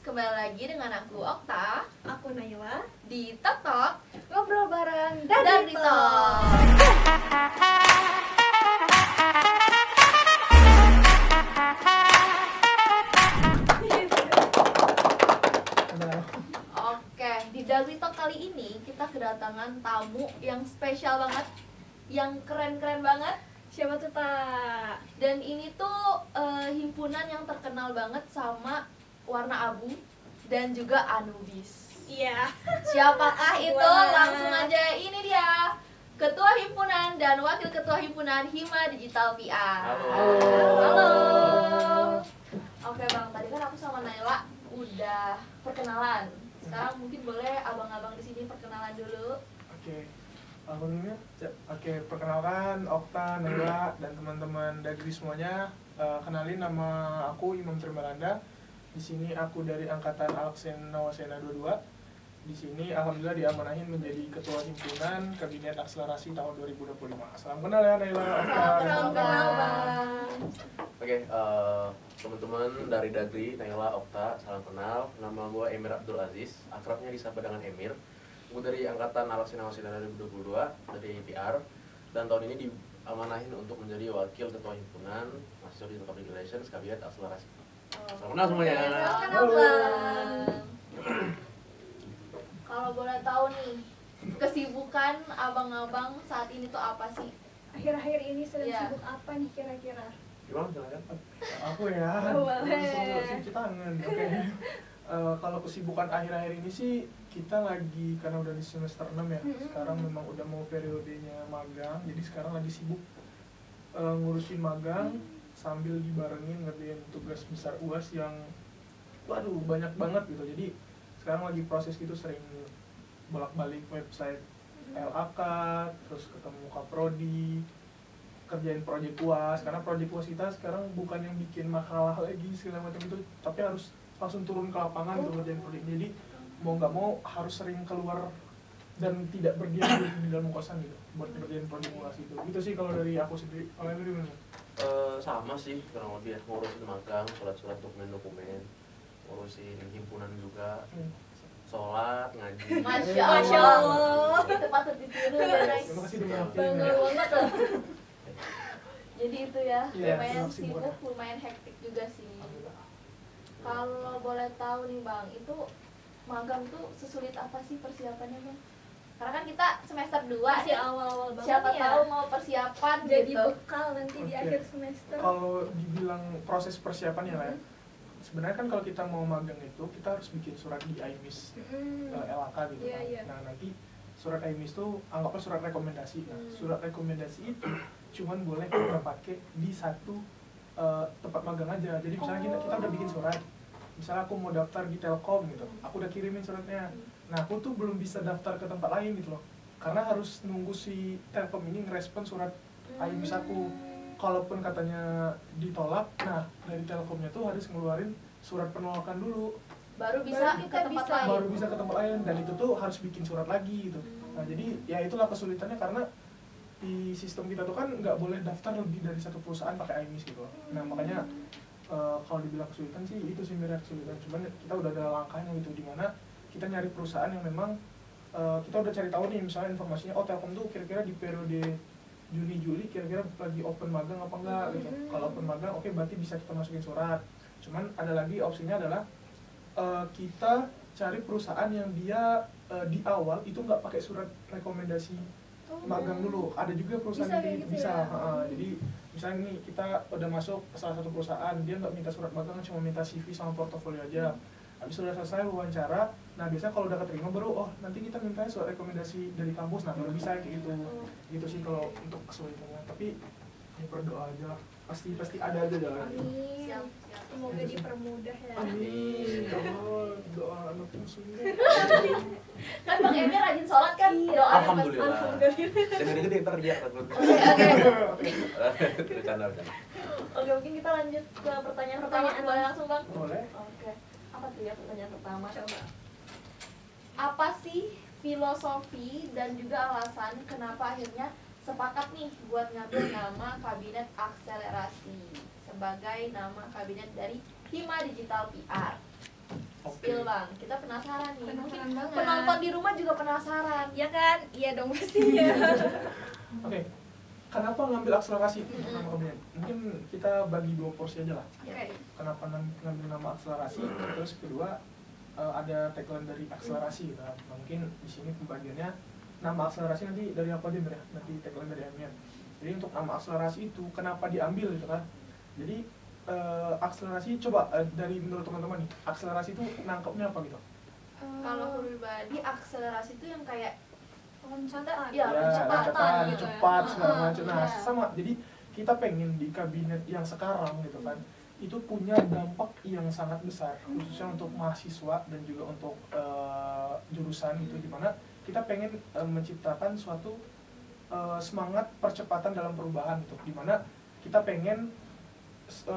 kembali lagi dengan aku Okta, Aku Naila. di Tok Tok Ngobrol bareng dan di Tok. Oke, di Dagri Talk kali ini kita kedatangan tamu yang spesial banget, yang keren-keren banget. Siapa tuh, Tak? Dan ini tuh himpunan yang terkenal banget sama warna abu dan juga Anubis. Iya. Siapakah itu? Wah. Langsung aja, ini dia Ketua Himpunan dan Wakil Ketua Himpunan Hima Digital PR. Halo. Oke Bang, tadi kan aku sama Naila udah perkenalan. Sekarang mungkin boleh abang-abang di sini perkenalan dulu. Oke, perkenalkan Okta, Naila, dan teman-teman Dagri semuanya. Kenalin, nama aku Imam Trimaranda. Di sini aku dari angkatan Alaksena Wasena 22. Di sini alhamdulillah diamanahin menjadi ketua himpunan Kabinet Akselerasi tahun 2025. Salam kenal ya Naila, Okta. Salam kenal, Bang. Oke, teman-teman dari Dagri, Naila, Okta, salam kenal. Nama gue Emir Abdul Aziz, akrabnya disapa dengan Emir. Gue dari angkatan Alaksena Wasena 2022 dari PR, dan tahun ini diamanahin untuk menjadi wakil ketua himpunan mahasiswa di Public Relations Kabinet Akselerasi. Salam kenal semuanya. Salam kenal, Halo. Bang. Kalau boleh tahu nih, kesibukan abang-abang saat ini tuh apa sih? Akhir-akhir ini sedang Iya. sibuk apa nih kira-kira? Gimana silakan? Aku ya, Boleh. langsung cuci tangan. Oke. Kalau kesibukan akhir-akhir ini sih kita lagi, karena udah di semester 6 ya. Sekarang memang udah mau periodenya magang, jadi sekarang lagi sibuk ngurusin magang sambil dibarengin ngerjain tugas besar UAS yang waduh banyak banget gitu. Jadi sekarang lagi proses gitu, sering bolak-balik website LAK, terus ketemu Kaprodi, kerjain proyek UAS, karena proyek UAS kita sekarang bukan yang bikin makalah lagi segala macam itu, tapi harus langsung turun ke lapangan untuk ngerjain proyek. Jadi mau nggak mau harus sering keluar dan tidak berdiam diri di dalam kosan gitu buat ngerjain proyek UAS itu. Itu sih kalau dari aku sendiri. Kalau dari gimana? Sama sih, kurang lebih ya, ngurusin magang, surat-surat dokumen-dokumen, ngurusin himpunan juga, sholat, ngaji. Masya Masya Allah. Itu patut ditiru ya guys. Terima kasih udah Bangga mewakili. banget loh. Jadi itu ya, Iya, lumayan sibuk sibuk, ya. lumayan hektik juga sih. Kalau boleh tahu nih Bang, itu magang tuh sesulit apa sih persiapannya Bang? Karena kan kita semester 2 Masih nih, awal-awal banget siapa ya. tahu mau persiapan Jadi gitu. bekal nanti di Oke. akhir semester. Kalau dibilang proses persiapannya lah ya, sebenarnya kan kalau kita mau magang itu kita harus bikin surat di IMIS LAK gitu Iya, kan. iya. Nah nanti surat IMIS itu anggaplah surat rekomendasi. Nah, surat rekomendasi itu cuman boleh kita pakai di satu tempat magang aja. Jadi misalnya kita udah bikin surat, misalnya aku mau daftar di Telkom gitu, aku udah kirimin suratnya. Nah aku tuh belum bisa daftar ke tempat lain gitu loh, karena harus nunggu si Telkom ini ngerespon surat IMIS aku. Kalaupun katanya ditolak, nah dari Telkomnya tuh harus ngeluarin surat penolakan dulu, Baru bisa Baru ke kita tempat bisa. lain. baru bisa ke tempat lain, dan itu tuh harus bikin surat lagi gitu. Nah jadi ya itulah kesulitannya, karena di sistem kita tuh kan nggak boleh daftar lebih dari satu perusahaan pakai IMIS gitu loh. Nah makanya kalau dibilang kesulitan sih itu sih mirip kesulitan, cuman kita udah ada langkahnya gitu, dimana kita nyari perusahaan yang memang kita udah cari tahu nih misalnya informasinya, oh Telkom tuh kira-kira di periode Juni-Juli kira-kira lagi open magang apa enggak gitu. Kalau open magang oke, berarti bisa kita masukin surat. Cuman ada lagi opsinya adalah kita cari perusahaan yang dia di awal itu nggak pakai surat rekomendasi magang dulu. Ada juga perusahaan Bisa yang kayak gitu gitu bisa. ya? Jadi misalnya nih kita udah masuk ke salah satu perusahaan, dia nggak minta surat magang, cuma minta CV sama portofolio aja. Habis sudah selesai wawancara, nah biasanya kalau udah keterima baru, oh nanti kita minta surat rekomendasi dari kampus, nah baru bisa kayak gitu. Gitu sih kalau untuk kesulitannya. Tapi ya berdoa aja, pasti ada aja jalannya. Amin. Siap, siap. Semoga dipermudah ya. Amin. Ya Allah, doa anak muslimnya. Kan Bang Emir rajin sholat kan? Iya. Doanya pasti. Alhamdulillah. Alhamdulillah. Dan gede-gede ntar dia takut. Bercanda. Oke, mungkin kita lanjut ke pertanyaan pertama. Pertanyaan Boleh langsung Bang? Boleh. Oke. Apa tuh ya pertanyaan pertama? Coba. Apa sih filosofi dan juga alasan kenapa akhirnya sepakat nih buat ngambil nama Kabinet Akselerasi sebagai nama kabinet dari Hima Digital PR? spill Bang, kita penasaran nih. Mungkin Penasaran banget. penonton di rumah juga penasaran. Ya kan? Iya dong pastinya. Oke, kenapa ngambil akselerasi itu nama kabinet? Mungkin kita bagi dua porsi aja lah. Oke. Kenapa ngambil nama akselerasi? Terus kedua ada tagline dari akselerasi gitu. Nah, mungkin di sini pembagiannya nama akselerasi nanti dari apa dia ya? Nanti tagline dari Emir. Jadi untuk nama akselerasi itu kenapa diambil gitu kan? Jadi akselerasi coba dari menurut teman-teman nih, akselerasi itu nangkepnya apa gitu? Kalau aku pribadi akselerasi itu yang kayak loncatan. Ya, loncatan, gitu ya. cepat segala macam. Nah, Iya. sama. Jadi kita pengen di kabinet yang sekarang gitu kan, itu punya dampak yang sangat besar, khususnya untuk mahasiswa dan juga untuk jurusan itu, dimana kita pengen menciptakan suatu semangat percepatan dalam perubahan gitu, dimana kita pengen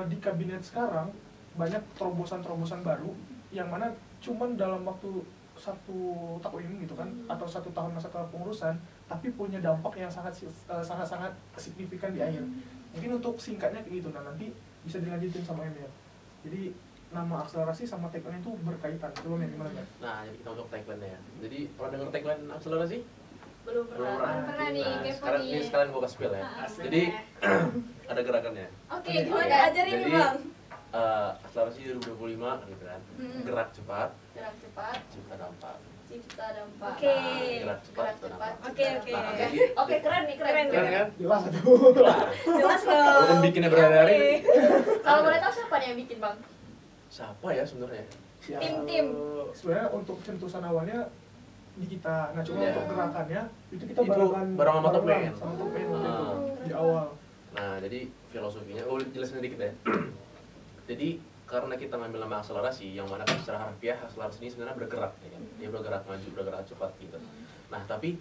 di kabinet sekarang banyak terobosan-terobosan baru yang mana cuman dalam waktu 1 tahun gitu kan, atau 1 tahun masa kepengurusan, tapi punya dampak yang sangat signifikan di akhir. Mungkin untuk singkatnya kayak gitu. Nah, nanti bisa dilanjutin sama Emil. Jadi nama akselerasi sama tagline itu berkaitan. Coba Emil gimana ya? Nah, jadi kita untuk tagline ya. Jadi pernah dengar tagline akselerasi? Belum Belum pernah. Belum pernah nih, Nah, kepo sekarang nih. ini sekalian gue kasih spill ya. Jadi ada gerakannya. Oke, Oke. gimana ajarin nih Jadi, Bang? akselerasi 2025 gitu kan. Gerak cepat, Gerak cepat, cipta dampak. cipta dampak. Oke. Nah, gerak cepat, Gerak cipta cepat. dampak. Oke, oke. Nah, Oke. jadi Oke, keren nih, keren. keren kan? Jelas tuh. Jelas dong. Walaupun bikinnya berhari-hari. Oke. Kalau boleh tahu siapa nih yang bikin Bang? Siapa ya sebenarnya? Ya, Tim-tim. sebenarnya untuk centusan awalnya di kita. Nah, cuma Iya. untuk gerakannya itu kita Itu bareng bareng sama Top Man. sama Top Man waktu itu Ah. di awal. Nah, jadi filosofinya, gue jelasin sedikit ya. Jadi karena kita ngambil nama akselerasi, yang mana kan secara harfiah akselerasi ini sebenarnya bergerak, ya kan? Dia bergerak maju, bergerak cepat gitu. Nah, tapi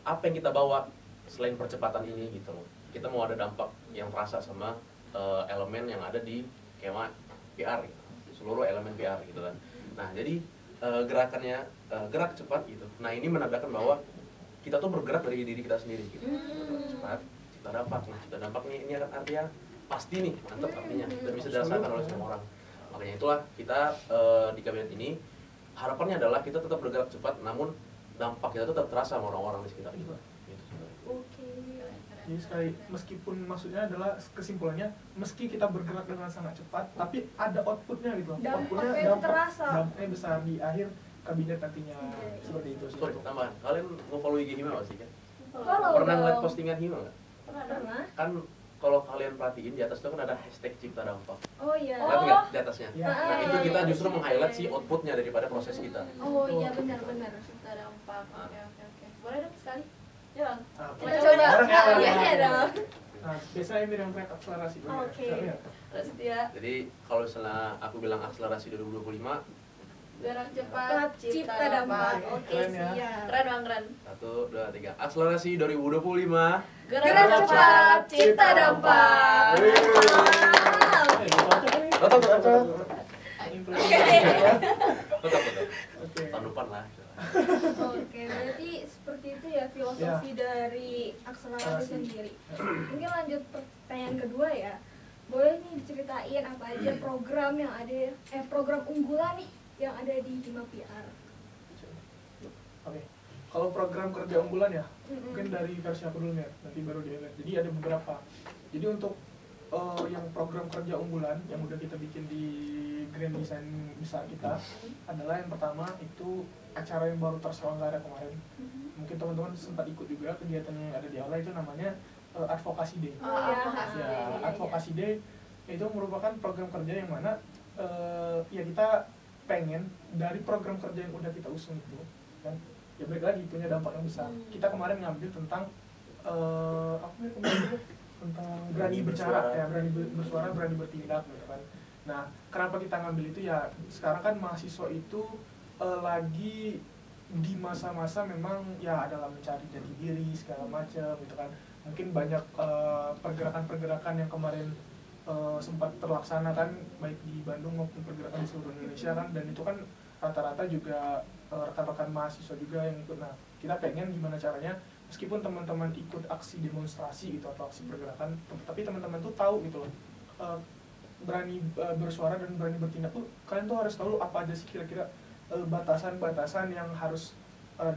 apa yang kita bawa selain percepatan ini gitu loh? Kita mau ada dampak yang terasa sama elemen yang ada di kema PR, gitu. Seluruh elemen PR gitu kan. Nah, jadi gerakannya gerak cepat gitu. Nah, ini menandakan bahwa kita tuh bergerak dari diri kita sendiri gitu. Bergerak cepat, cipta dampak. Nah, cipta dampak ini akan artinya pasti nih, mantap artinya, dan bisa dirasakan oleh semua orang. Makanya itulah kita di kabinet ini harapannya adalah kita tetap bergerak cepat, namun dampak kita tetap terasa sama orang-orang di sekitar kita. Gitu sebenarnya. Oke. Jadi sekali, meskipun maksudnya adalah kesimpulannya, meski kita bergerak dengan sangat cepat, tapi ada outputnya gitu. Dampaknya itu terasa. Dampaknya besar di akhir kabinet nantinya. Oke. Seperti itu sih. Sorry, tambahan. Kalian mau follow IG Hima nggak sih kan? Follow Pernah ngeliat dong. postingan Hima nggak? Pernah dong. Pernah? Kan kalau kalian perhatiin di atas itu kan ada hashtag cipta dampak. Oh iya. Oh. Lihat nggak di atasnya? Ya. Nah, itu kita iya, justru iya. meng-highlight si outputnya daripada proses kita. Oh iya benar-benar. Cipta dampak. Oke, oke, oke. Boleh dong sekali? Ya Bang. Oke. Kita Coba. coba. Bareng ya, bareng. Iya dong. Nah, biasanya Emir yang track akselerasi. Oke. Ya. Setia. Jadi kalau misalnya aku bilang akselerasi 2025, Gerak cepat, Cipta dampak. Oke, Keren ya. siap. Keren Bang, keren. 1, 2, 3. Akselerasi 2025. Gerak cepat, cipta dampak. Tetap. Tetap. Oke. Tahun depan lah. Oke, berarti seperti itu ya filosofi dari akselerasi sendiri. Mungkin lanjut pertanyaan kedua ya. Boleh nih diceritain apa aja program yang ada, program unggulan nih yang ada di Hima PR. Oke. Kalau program kerja unggulan ya, mungkin dari versi aku dulu ya, nanti baru dilihat. Jadi ada beberapa. Jadi untuk yang program kerja unggulan yang udah kita bikin di Grand Design besar kita adalah yang pertama itu acara yang baru terselenggara kemarin. Mungkin teman-teman sempat ikut juga kegiatannya yang ada di aula, itu namanya Advokasi Day. Oh, advokasi. Ya, iya. Advokasi Day itu merupakan program kerja yang mana ya kita pengen dari program kerja yang udah kita usung itu kan, ya balik lagi punya dampak yang besar. Kita kemarin ngambil tentang apa ya kemarin tentang berani bicara ya, berani bersuara, berani bertindak gitu kan. Nah, kenapa kita ngambil itu ya, sekarang kan mahasiswa itu lagi di masa-masa memang ya dalam mencari jati diri segala macam gitu kan. Mungkin banyak pergerakan-pergerakan yang kemarin sempat terlaksana kan, baik di Bandung maupun pergerakan di seluruh Indonesia kan, dan itu kan rata-rata juga rekan-rekan mahasiswa juga yang ikut. Nah, kita pengen gimana caranya meskipun teman-teman ikut aksi demonstrasi gitu atau aksi pergerakan, tapi teman-teman tuh tahu gitu loh berani bersuara dan berani bertindak tuh kalian tuh harus tahu apa aja sih kira-kira batasan-batasan yang harus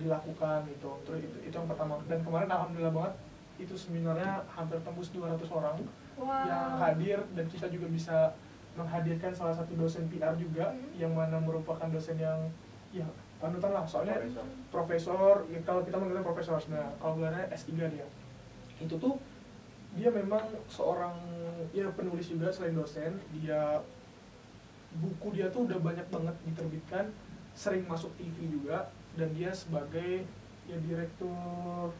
dilakukan gitu. Terus itu yang pertama. Dan kemarin alhamdulillah banget itu seminarnya hampir tembus 200 orang yang hadir, dan kita juga bisa menghadirkan salah satu dosen PR juga yang mana merupakan dosen yang ya panutan lah, soalnya profesor ya, kalau kita manggilnya profesor sebenarnya, kalau gelarnya S3 dia. Itu tuh dia memang seorang ya penulis juga selain dosen, dia buku dia tuh udah banyak banget diterbitkan, sering masuk TV juga, dan dia sebagai ya direktur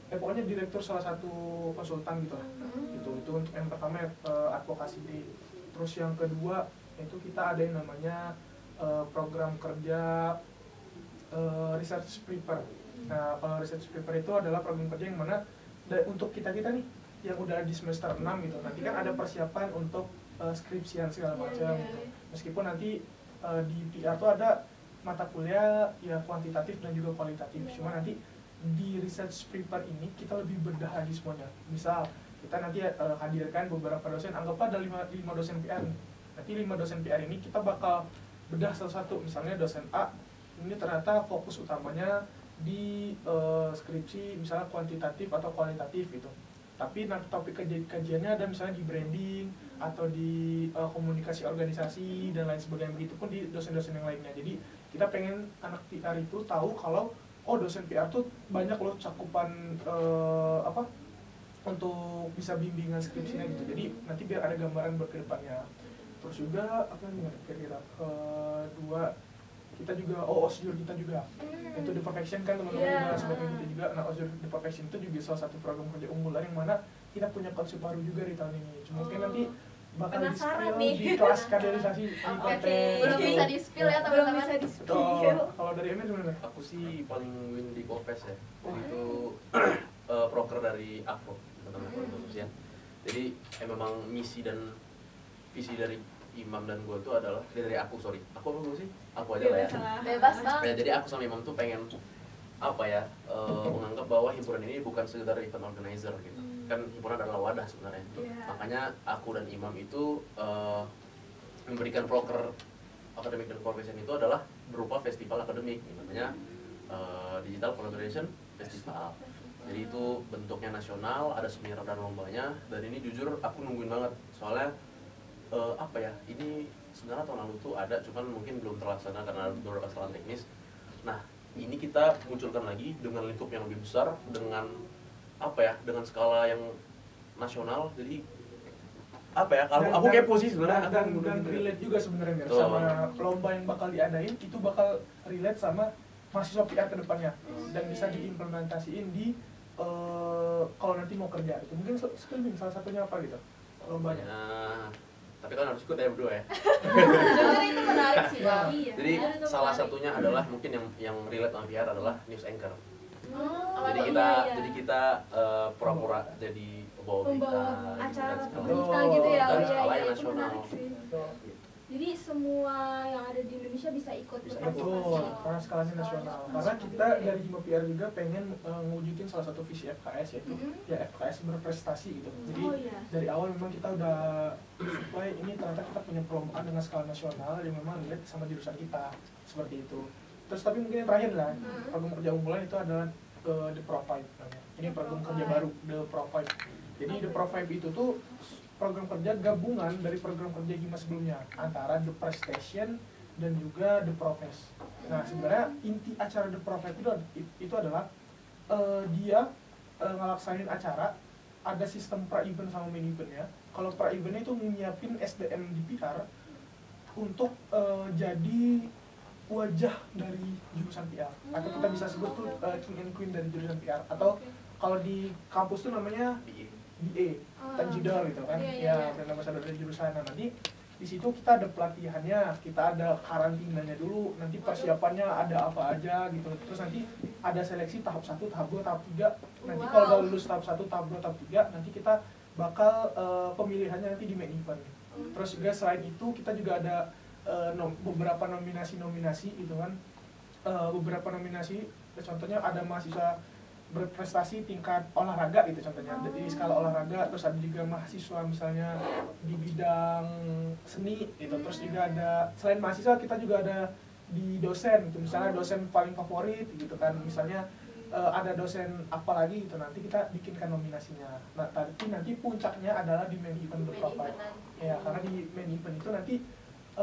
pokoknya direktur salah satu konsultan gitu lah. Itu untuk yang pertama advokasi D. Terus yang kedua itu kita ada yang namanya program kerja research paper. Nah, kalau research paper itu adalah program kerja yang mana untuk kita-kita nih yang udah di semester 6 gitu. Nanti kan ada persiapan untuk skripsian segala macam gitu. Meskipun nanti di PR tuh ada mata kuliah ya kuantitatif dan juga kualitatif. Cuma nanti di research paper ini kita lebih bedah lagi semuanya. Misal kita nanti hadirkan beberapa dosen, anggaplah ada 5 dosen PR nih. Nanti 5 dosen PR ini kita bakal bedah satu-satu. Misalnya dosen A ini ternyata fokus utamanya di skripsi misalnya kuantitatif atau kualitatif gitu. Tapi nanti topik kajiannya ada misalnya di branding atau di komunikasi organisasi dan lain sebagainya. Begitupun di dosen-dosen yang lainnya. Jadi kita pengen anak PR itu tahu kalau dosen PR tuh banyak loh cakupan untuk bisa bimbingan skripsinya gitu. Jadi nanti biar ada gambaran buat kedepannya. Terus juga apa nih kira-kira kedua kita juga OSJUR kita juga itu The Perfection kan teman-teman juga sebagai kita juga. Nah OSJUR The Perfection itu juga salah satu program kerja unggulan yang mana kita punya konsep baru juga di tahun ini. Cuma mungkin nanti bakal di kelas kaderisasi di konten. Belum bisa di spill ya teman-teman. Kalau dari Emir gimana? Aku sih paling win di Kopes ya. Itu proker dari aku teman-teman khusus ya. Jadi memang misi dan visi dari Imam dan gue tuh adalah dari aku apa sih? Aku aja lah ya. Bebas bang. Ya, jadi aku sama Imam tuh pengen menganggap bahwa himpunan ini bukan sekedar event organizer gitu. Kan himpunan adalah wadah sebenarnya. Makanya aku dan Imam itu memberikan proker akademik dan profession itu adalah berupa festival akademik, namanya Digital Collaboration Festival. Jadi itu bentuknya nasional, ada seminar dan lombanya, dan ini jujur aku nungguin banget soalnya ini sebenarnya tahun lalu tuh ada, cuman mungkin belum terlaksana karena beberapa kesalahan teknis. Nah ini kita munculkan lagi dengan lingkup yang lebih besar, dengan dengan skala yang nasional. Jadi aku kepo sih sebenarnya, dan relate juga sebenarnya sama lomba yang bakal diadain, itu bakal relate sama mahasiswa PR kedepannya dan bisa diimplementasiin di kalau nanti mau kerja itu. Mungkin skilling salah satunya apa gitu lombanya. Tapi kan harus ikut ya berdua ya. Jujur itu menarik sih bang. Jadi salah satunya adalah mungkin yang relate sama PR adalah news anchor. Jadi kita pura-pura jadi pembawa acara berita gitu ya. Dan skala yang nasional. Jadi semua yang ada di Indonesia bisa ikut Betul, karena skalanya nasional. Karena kita dari Hima PR juga pengen ngewujudin salah satu visi FKS, yaitu ya FKS berprestasi gitu. Jadi dari awal memang kita udah supply ini, ternyata kita punya perlombaan dengan skala nasional yang memang relate sama jurusan kita, seperti itu. Terus tapi mungkin yang terakhir lah, program kerja unggulan itu adalah The Provide namanya. Ini program kerja baru, The Provide. Jadi The Provide itu tuh program kerja gabungan dari program kerja Hima sebelumnya, antara The Prestation dan juga The Profes. Nah sebenarnya inti acara The Provide itu adalah dia ngelaksanin acara, ada sistem pra-event sama main eventnya. Kalau pra-eventnya itu nyiapin SDM di PR untuk jadi wajah dari jurusan PR, atau kita bisa sebut tuh king and queen dari jurusan PR, atau kalau di kampus tuh namanya BA, Tanjidor gitu kan, brand ambassador dari jurusan. Nah nanti di situ kita ada pelatihannya, kita ada karantinanya dulu, nanti persiapannya ada apa aja gitu. Terus nanti ada seleksi tahap 1, tahap 2, tahap 3. Nanti kalau udah lulus tahap 1, tahap 2, tahap 3, nanti kita bakal pemilihannya nanti di main event. Terus juga selain itu kita juga ada beberapa nominasi gitu kan. Beberapa nominasi, contohnya ada mahasiswa berprestasi tingkat olahraga gitu contohnya. Jadi skala olahraga, terus ada juga mahasiswa misalnya di bidang seni gitu. Terus juga ada selain mahasiswa kita juga ada di dosen gitu. Misalnya dosen paling favorit gitu kan. Misalnya ada dosen apa lagi gitu, nanti kita bikinkan nominasinya. Nah, tapi nanti puncaknya adalah di main event The Profile. Ya, karena di main event itu nanti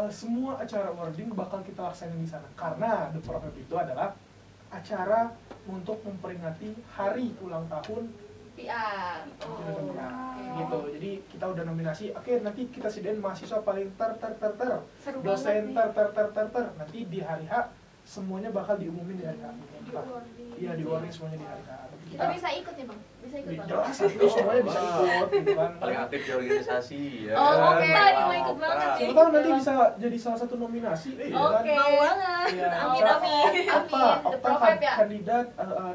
semua acara awarding bakal kita laksanain di sana. Karena The Profile itu adalah acara untuk memperingati hari ulang tahun PR. gitu. Jadi kita udah nominasi, oke nanti kita sediain mahasiswa paling Seru dosen banget nih. nanti di hari H semuanya bakal diumumin di hari H. Iya, di warning semuanya di hari H. Kita bisa ikut nih Bang? Bisa ikut Bang? Jelas itu semuanya bisa ikut gitu kan. Paling aktif di organisasi ya. Oh, kan? oke. Nah, Mau ikut banget Okta. nih. Siapa tahu nanti bisa jadi salah satu nominasi. Oke. Kan? Mau banget. Iya. Amin Amin. amin. Okta, The Okta Profile ya. kandidat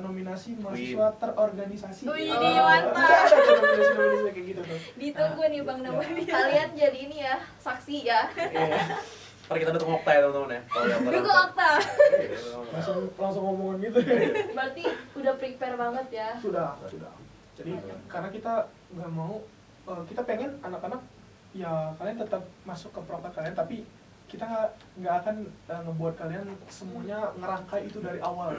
nominasi mahasiswa terorganisasi. Wih, Iya, mantap. ada tuh nominasi kayak gitu tuh. Ditunggu nih Bang namanya. Kalian jadi ini ya, saksi ya. Iya. Ntar kita dukung Okta ya teman-teman ya. Kalau yang Dukung Okta. Langsung ngomongan gitu. Berarti udah prepare banget ya. Sudah. Jadi karena kita nggak mau, kita pengen anak-anak ya kalian tetap masuk ke proker kalian, tapi kita nggak akan ngebuat kalian semuanya ngerangkai itu dari awal.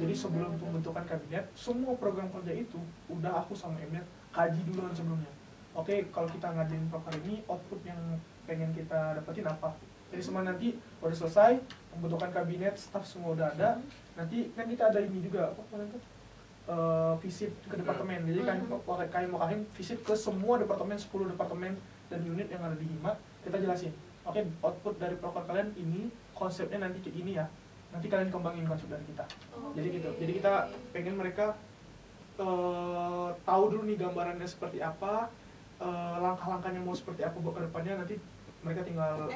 Jadi sebelum pembentukan kabinet, semua program kerja itu udah aku sama Emir kaji duluan sebelumnya. Oke, kalau kita ngajarin proker ini, output yang pengen kita dapetin apa? Jadi semua nanti udah selesai, pembentukan kabinet, staff semua udah ada. Nanti kan kita ada ini juga, apa namanya itu? Visit ke departemen. Jadi kami mau visit ke semua departemen, 10 departemen dan unit yang ada di Hima. Kita jelasin, oke, output dari proker kalian ini, konsepnya nanti kayak gini ya. Nanti kalian kembangin konsep dari kita. Jadi gitu. Jadi kita pengen mereka tahu dulu nih gambarannya seperti apa, langkah-langkahnya mau seperti apa buat ke depannya. Nanti mereka tinggal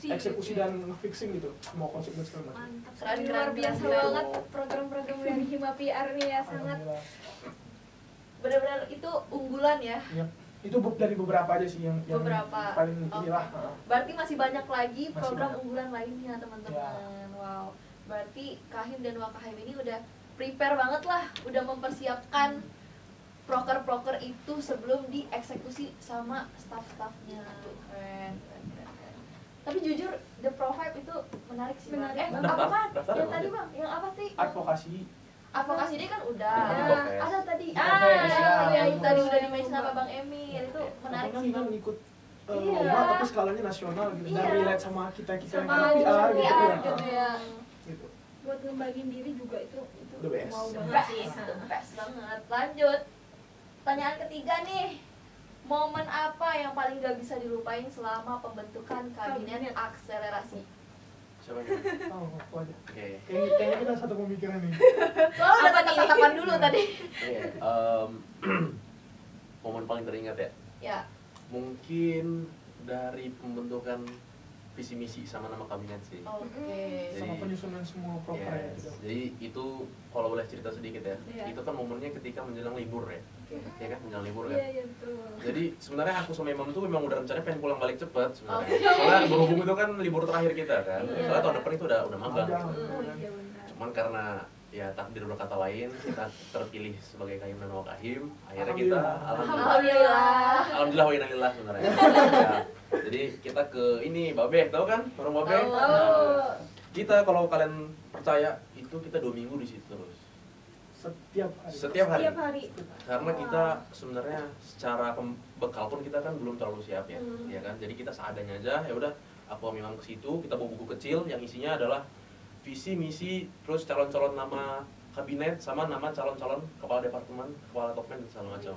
eksekusi dan fixing gitu, mau konsep dan segala macam. Mantap. Keren, Luar keren, biasa keren. banget program-program dari Hima PR nih ya, sangat Alhamdulillah. Benar-benar itu unggulan ya. Iya. Itu dari beberapa aja sih yang Beberapa. paling Oke. inilah. Berarti masih banyak lagi Masih program banyak. unggulan lainnya teman-teman. Ya. Wow. Berarti Kahim dan Wakahim ini udah prepare banget lah, udah mempersiapkan proker-proker itu sebelum dieksekusi sama staff-staffnya. Keren. Tapi jujur The Profile itu menarik sih. Bang. Menarik. Apa? Daftar Yang apa tadi aja? Bang, yang apa sih? Advokasi. Advokasi dia kan udah. Advokasi. Ada tadi. Advokasi, ya. Yang tadi udah di-mention sama Bang Emir itu menarik Pokoknya sih. kita Bang. ngikut Iya. lomba tapi skalanya nasional gitu. Dan Iya. relate sama kita yang Sama PR gitu PR ya. gitu ya. Gitu. buat ngembangin diri juga itu The best. mau The banget best, sih. the best banget. Lanjut. Pertanyaan ketiga nih. Momen apa yang paling gak bisa dilupain selama pembentukan kabinet Kabinet. akselerasi? Siapa yang ini? Oh, aku aja. Oke. Kayaknya kita satu pemikiran nih. Soalnya udah tatap-tatapan dulu tadi. Oke. Momen paling teringat ya. Ya. Mungkin dari pembentukan visi misi sama nama kabinet sih. Oke. Sama penyusunan semua proker ya. Yes. Gitu. Jadi itu kalau boleh cerita sedikit ya. Iya. Itu kan momennya ketika menjelang libur ya. Ya kan menjelang libur kan. Iya iya betul. Jadi sebenarnya aku sama Imam tuh memang udah rencananya pengen pulang balik cepet sebenarnya. Oke. Soalnya berhubung itu kan libur terakhir kita kan. Iya. Soalnya tahun depan itu udah magang. Magang. Oh iya benar. Cuman karena ya takdir berkata lain, kita terpilih sebagai Kahim dan Wakahim. Akhirnya kita Alhamdulillah. alhamdulillah wa inna lillahi sebenarnya. Ya, jadi kita ke ini Babe, tahu kan? Warung Babe. Tahu. Nah, kita kalau kalian percaya itu kita 2 minggu di situ terus. Setiap hari. Setiap hari. Setiap hari. Karena kita sebenarnya secara bekal pun kita kan belum terlalu siap ya, ya kan. Jadi kita seadanya aja. Ya udah, aku memang ke situ. Kita bawa buku kecil yang isinya adalah visi, misi, terus calon-calon nama kabinet sama nama calon-calon kepala departemen, kepala topmen dan segala macam.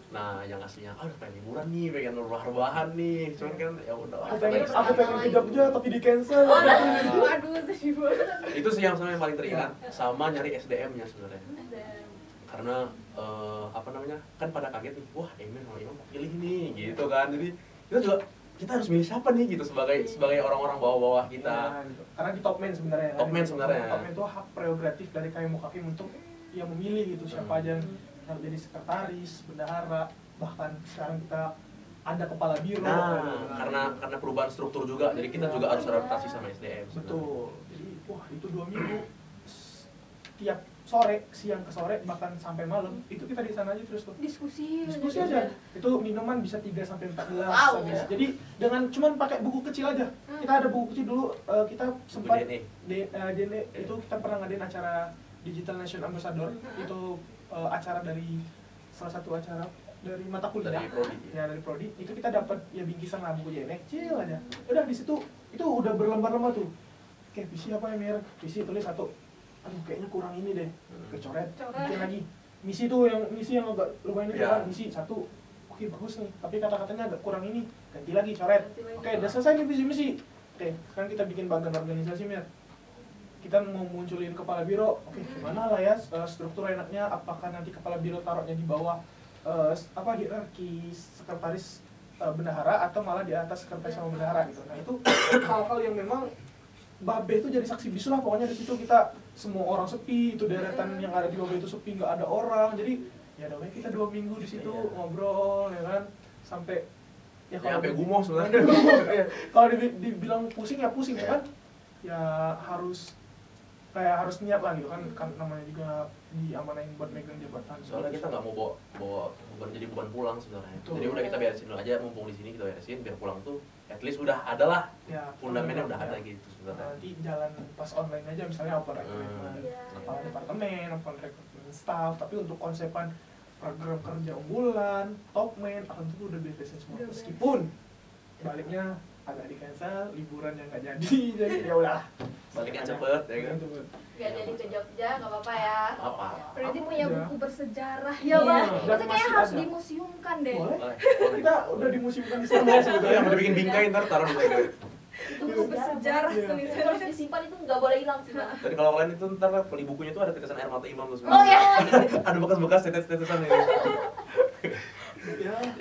Nah, yang aslinya, udah pengen liburan nih, pengen rebahan nih. Cuman kan ya udah. Aku pengen ke Jogja tapi di cancel. Waduh sedih banget. Itu sih yang sebenarnya paling teringat, sama nyari SDM-nya sebenarnya. Karena apa namanya, kan pada kaget nih, wah Emir sama Imam pilih nih gitu kan. Jadi kita harus milih siapa nih gitu sebagai orang-orang bawah-bawah kita. Ya, gitu. Karena di top man sebenarnya. Top man sebenarnya. Top man itu hak prerogatif dari Kahim Wakahim untuk ya memilih gitu siapa aja yang harus jadi sekretaris, bendahara, bahkan sekarang kita ada kepala biro. Nah, karena perubahan struktur juga, jadi kita juga harus adaptasi sama SDM. sebenarnya. Betul. Jadi wah itu 2 minggu tiap sore, siang ke sore, bahkan sampai malam, itu kita di sana aja terus tuh. Diskusi Aja. Itu minuman bisa 3 sampai 4 gelas. Wow. Jadi dengan cuman pakai buku kecil aja. Kita ada buku kecil dulu, kita sempat DNA itu kita pernah ngadain acara Digital Nation Ambassador. Itu acara dari salah satu acara dari mata kuliah. Dari Prodi. Itu kita dapat ya bingkisan lah buku DNA kecil aja. Udah di situ itu udah berlembar-lembar tuh. Oke, visi apa ya, Mir? Visi tulis 1. Aduh, kayaknya kurang ini deh, kecoret, bikin lagi. Misi yang agak lumayan itu kan, misi 1. Oke, bagus nih, tapi kata-katanya agak kurang ini, ganti lagi, coret. Oke, udah selesai nih visi-misi. Oke, sekarang kita bikin bagan organisasi, Mir. Kita mau munculin kepala biro. Oke, gimana lah ya struktur enaknya? Apakah nanti kepala biro taruhnya di bawah hierarki sekretaris bendahara atau malah di atas sekretaris sama bendahara gitu. Nah, itu hal-hal yang memang Babe itu jadi saksi bisu lah, pokoknya di situ kita semua orang sepi, itu deretan yang ada di Babe itu sepi, nggak ada orang, jadi ya udah kita 2 minggu di situ ngobrol ya kan, sampai ya kalau sampai gumoh sebenarnya. Kalau dibilang pusing ya pusing ya kan, ya harus niat lah gitu kan namanya juga diamanain buat megang jabatan. Soalnya kita nggak mau bawa jadi beban pulang sebenarnya. Jadi udah kita beresin dulu aja, mumpung di sini kita beresin, biar pulang tuh at least udah ada lah, ya, fundamennya udah ada gitu sebenarnya. Nanti jalan pas online aja misalnya open recruitment, kepala departemen, open recruitment staff, tapi untuk konsepan program kerja unggulan, top man, itu udah beresin semua. Meskipun baliknya agak di cancel, liburan yang nggak jadi ya udah. Baliknya cepet ya kan. Gak jadi ke Jogja, nggak apa-apa ya. Apa? Berarti punya buku bersejarah. Iya, Bang. Itu kayak harus dimuseumkan deh. Boleh. Kita udah dimuseumkan di sana sebetulnya. Udah bikin bingkai ntar taruh di sana. Itu buku bersejarah tulisannya. itu harus disimpan, itu nggak boleh hilang sih, Bang. Dan kalau kalian itu ntar di bukunya tuh ada tetesan air mata imam tuh. Oh iya. Ada bekas-bekas tetesan gitu.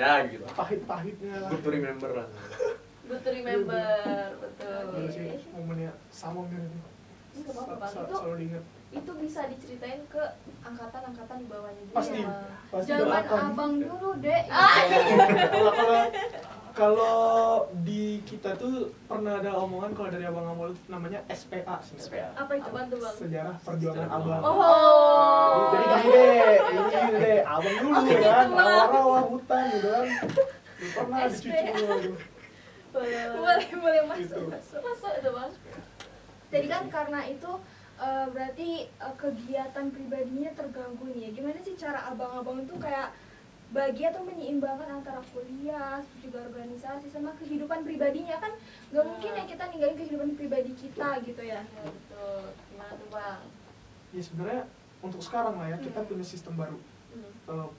Ya gitu. Pahit-pahitnya lah. Good to remember lah. Good to remember, betul. Dulu sih momennya sama gitu. Ini nggak apa-apa, Bang. Selalu diingat. Itu bisa diceritain ke angkatan-angkatan di bawahnya juga. Pasti. Zaman doakan. abang dulu, Dek. Kalau di kita tuh pernah ada omongan kalau dari abang Amol namanya SPA sih. SPA. Apa itu? Apaan tuh, Bang? Sejarah Perjuangan Abang. Oh. Jadi gini deh, abang dulu kan, rawa-rawa hutan gitu kan. Pernah dicuci dulu. Boleh masuk. Masuk itu, Bang. Jadi kan karena itu berarti kegiatan pribadinya terganggu nih ya. Gimana sih cara abang-abang itu kayak bagi atau menyeimbangkan antara kuliah, juga organisasi sama kehidupan pribadinya? Kan nggak mungkin ya kita ninggalin kehidupan pribadi kita gitu ya. Ya, betul. Gimana tuh, Bang? Ya sebenarnya untuk sekarang lah ya, kita punya sistem baru,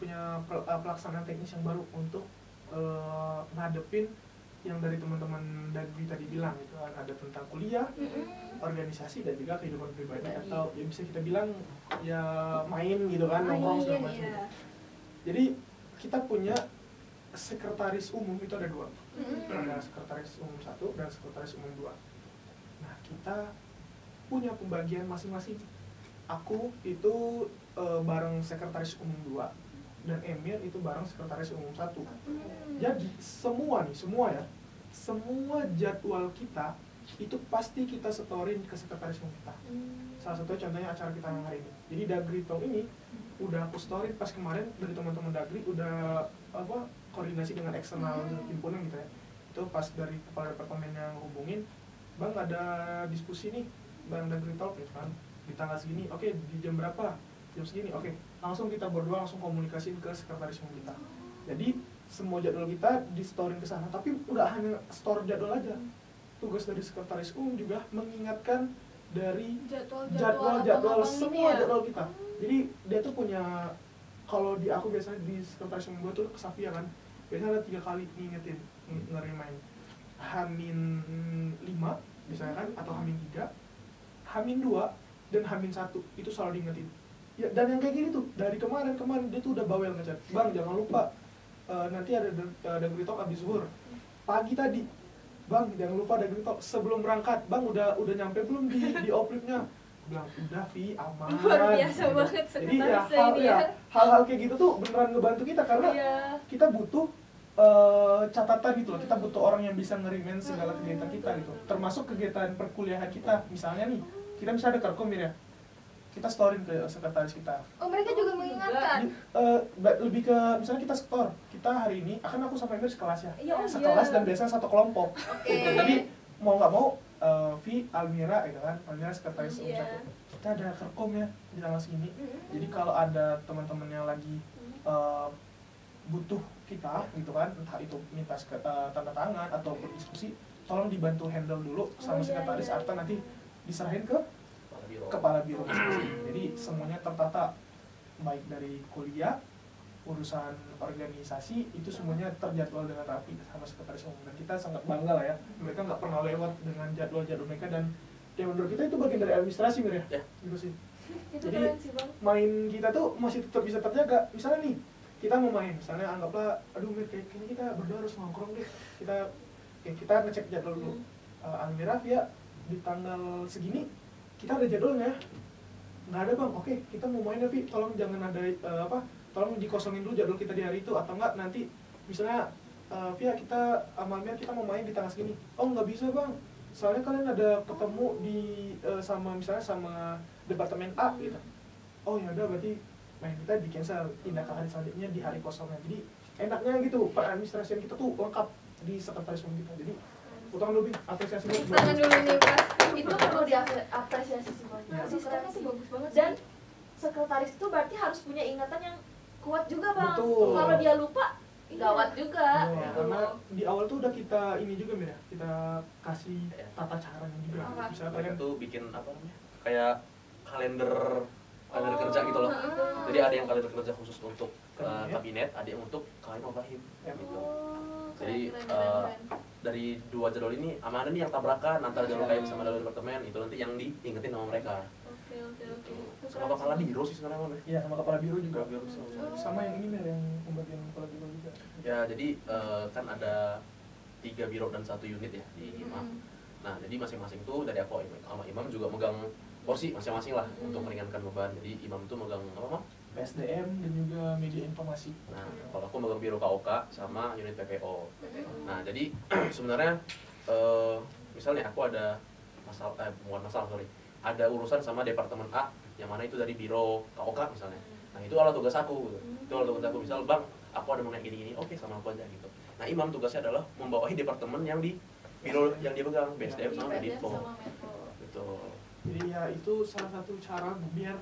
punya pelaksanaan teknis yang baru untuk ngadepin yang dari teman-teman Dagri tadi bilang gitu kan, ada tentang kuliah, organisasi dan juga kehidupan pribadi atau ya bisa kita bilang ya main gitu kan, nongkrong segala macam. Ya. Jadi kita punya sekretaris umum itu ada 2, ada sekretaris umum 1 dan sekretaris umum 2. Nah kita punya pembagian masing-masing. Aku itu bareng sekretaris umum 2 dan Emir itu bareng sekretaris umum 1. Jadi semua jadwal kita itu pasti kita setorin ke sekretaris umum kita. Salah satu contohnya acara kita yang hari ini. Jadi Dagri Talk ini udah aku story pas kemarin dari teman-teman Dagri, udah koordinasi dengan eksternal himpunan gitu ya. Itu pas dari kepala departemen yang hubungin, Bang ada diskusi nih bareng Dagri Talk gitu kan, di tanggal segini, oke di jam berapa, jam segini, oke langsung kita berdua langsung komunikasiin ke sekretaris umum kita. Jadi semua jadwal kita di storing ke sana, tapi udah hanya store jadwal aja. Tugas dari sekretaris umum juga mengingatkan dari jadwal semua jadwal kita. Jadi dia tuh punya, kalau di aku biasanya di sekretaris umum gue tuh ke Safia kan, biasanya ada 3 kali ngingetin, nge-remind. H-5 misalnya kan, atau H-3, H-2 dan H-1 itu selalu diingetin. Ya, dan yang kayak gini tuh dari kemarin dia tuh udah bawel ngechat, Bang jangan lupa nanti ada Dagri Talk abis zuhur pagi tadi, Bang jangan lupa Dagri Talk sebelum berangkat, Bang udah nyampe belum di opripnya? Bilang udah Vi, aman. Luar biasa banget sekretarisnya ini ya. Hal-hal kayak gitu tuh beneran ngebantu kita karena kita butuh catatan gitu loh, kita butuh orang yang bisa ngerimen segala kegiatan kita gitu, termasuk kegiatan perkuliahan kita. Misalnya nih, kita bisa ada kerkom ya, kita storein ke sekretaris kita. Oh, mereka juga mengingatkan. Lebih ke misalnya kita store, kita hari ini akan aku sama Emir sekelas ya, Iya, oh sekelas iya. dan biasanya satu kelompok. Gitu. Jadi mau nggak mau Vi, Almira, gitu kan, Almira sekretaris umum Iya. satu. Kita ada kerkom ya di tanggal segini. Jadi kalau ada teman-teman yang lagi butuh kita, gitu kan, entah itu minta tanda tangan atau berdiskusi, tolong dibantu handle dulu sama sekretaris atau nanti diserahin ke kepala biro masing-masing. Jadi semuanya tertata, baik dari kuliah, urusan organisasi, itu semuanya terjadwal dengan rapi sama sekretaris umum. Dan kita sangat bangga lah ya, mereka nggak pernah lewat dengan jadwal-jadwal mereka, dan ya menurut kita itu bagian dari administrasi Mir ya. Gitu sih. Itu Jadi keren sih Bang. main kita tuh masih tetap bisa terjaga. Misalnya nih, kita mau main, misalnya anggaplah, aduh Mir, kayaknya kita berdua harus nongkrong deh. Kita ngecek jadwal dulu. Almira, Via, di tanggal segini kita ada jadwalnya. Nggak ada Bang, oke kita mau main ya Vi, tolong jangan ada tolong dikosongin dulu jadwal kita di hari itu, atau enggak nanti misalnya Via kita Almira kita mau main di tanggal segini. Oh nggak bisa Bang, soalnya kalian ada ketemu di misalnya sama departemen A gitu. Oh ya udah, berarti main kita di cancel, pindah ke hari selanjutnya di hari kosongnya. Jadi enaknya gitu, peradministrasian kita tuh lengkap di sekretaris umum kita. Jadi utang dulu, apresiasi buat Tangan dulu nih, Mas. Itu perlu diapresiasi sih Bang. Ya. Sistemnya tuh bagus banget sih. Dan sekretaris itu berarti harus punya ingatan yang kuat juga Bang. Betul. Kalau dia lupa, gawat juga. Ya, karena di awal tuh udah kita ini juga Mir ya, kita kasih tata caranya juga. Apa? Misalnya Mereka kalian tuh bikin apa namanya, kayak kalender kerja gitu loh. Jadi ada yang kalender kerja khusus untuk kabinet, ada yang untuk kalian mau bahim gitu. Jadi dari dua jadwal ini ada nih yang tabrakan antara jadwal kayak sama jadwal departemen, itu nanti yang diingetin sama mereka. Oke. Sama kepala biro sih sebenarnya Mon. iya sama kepala biro juga. Kepala biro Sama yang ini Mir, yang pembagian kepala biro juga. Ya jadi kan ada 3 biro dan 1 unit ya di IMAM. Nah jadi masing-masing tuh dari aku sama Imam juga megang porsi masing-masing lah untuk meringankan beban. Jadi Imam tuh megang apa Mam? PSDM dan juga media informasi. Nah kalau aku megang biro KOK sama unit PPO. Nah jadi sebenarnya misalnya aku ada masalah, bukan masalah sorry, ada urusan sama departemen A yang mana itu dari biro KOK misalnya. Nah itu adalah tugas aku gitu. Itu adalah tugas aku, misal Bang aku ada mau naik gini-gini, oke sama aku aja gitu. Nah Imam tugasnya adalah membawahi departemen yang di biro yang dia pegang, BSDM sama Medinfo. Betul. Jadi ya itu salah satu cara biar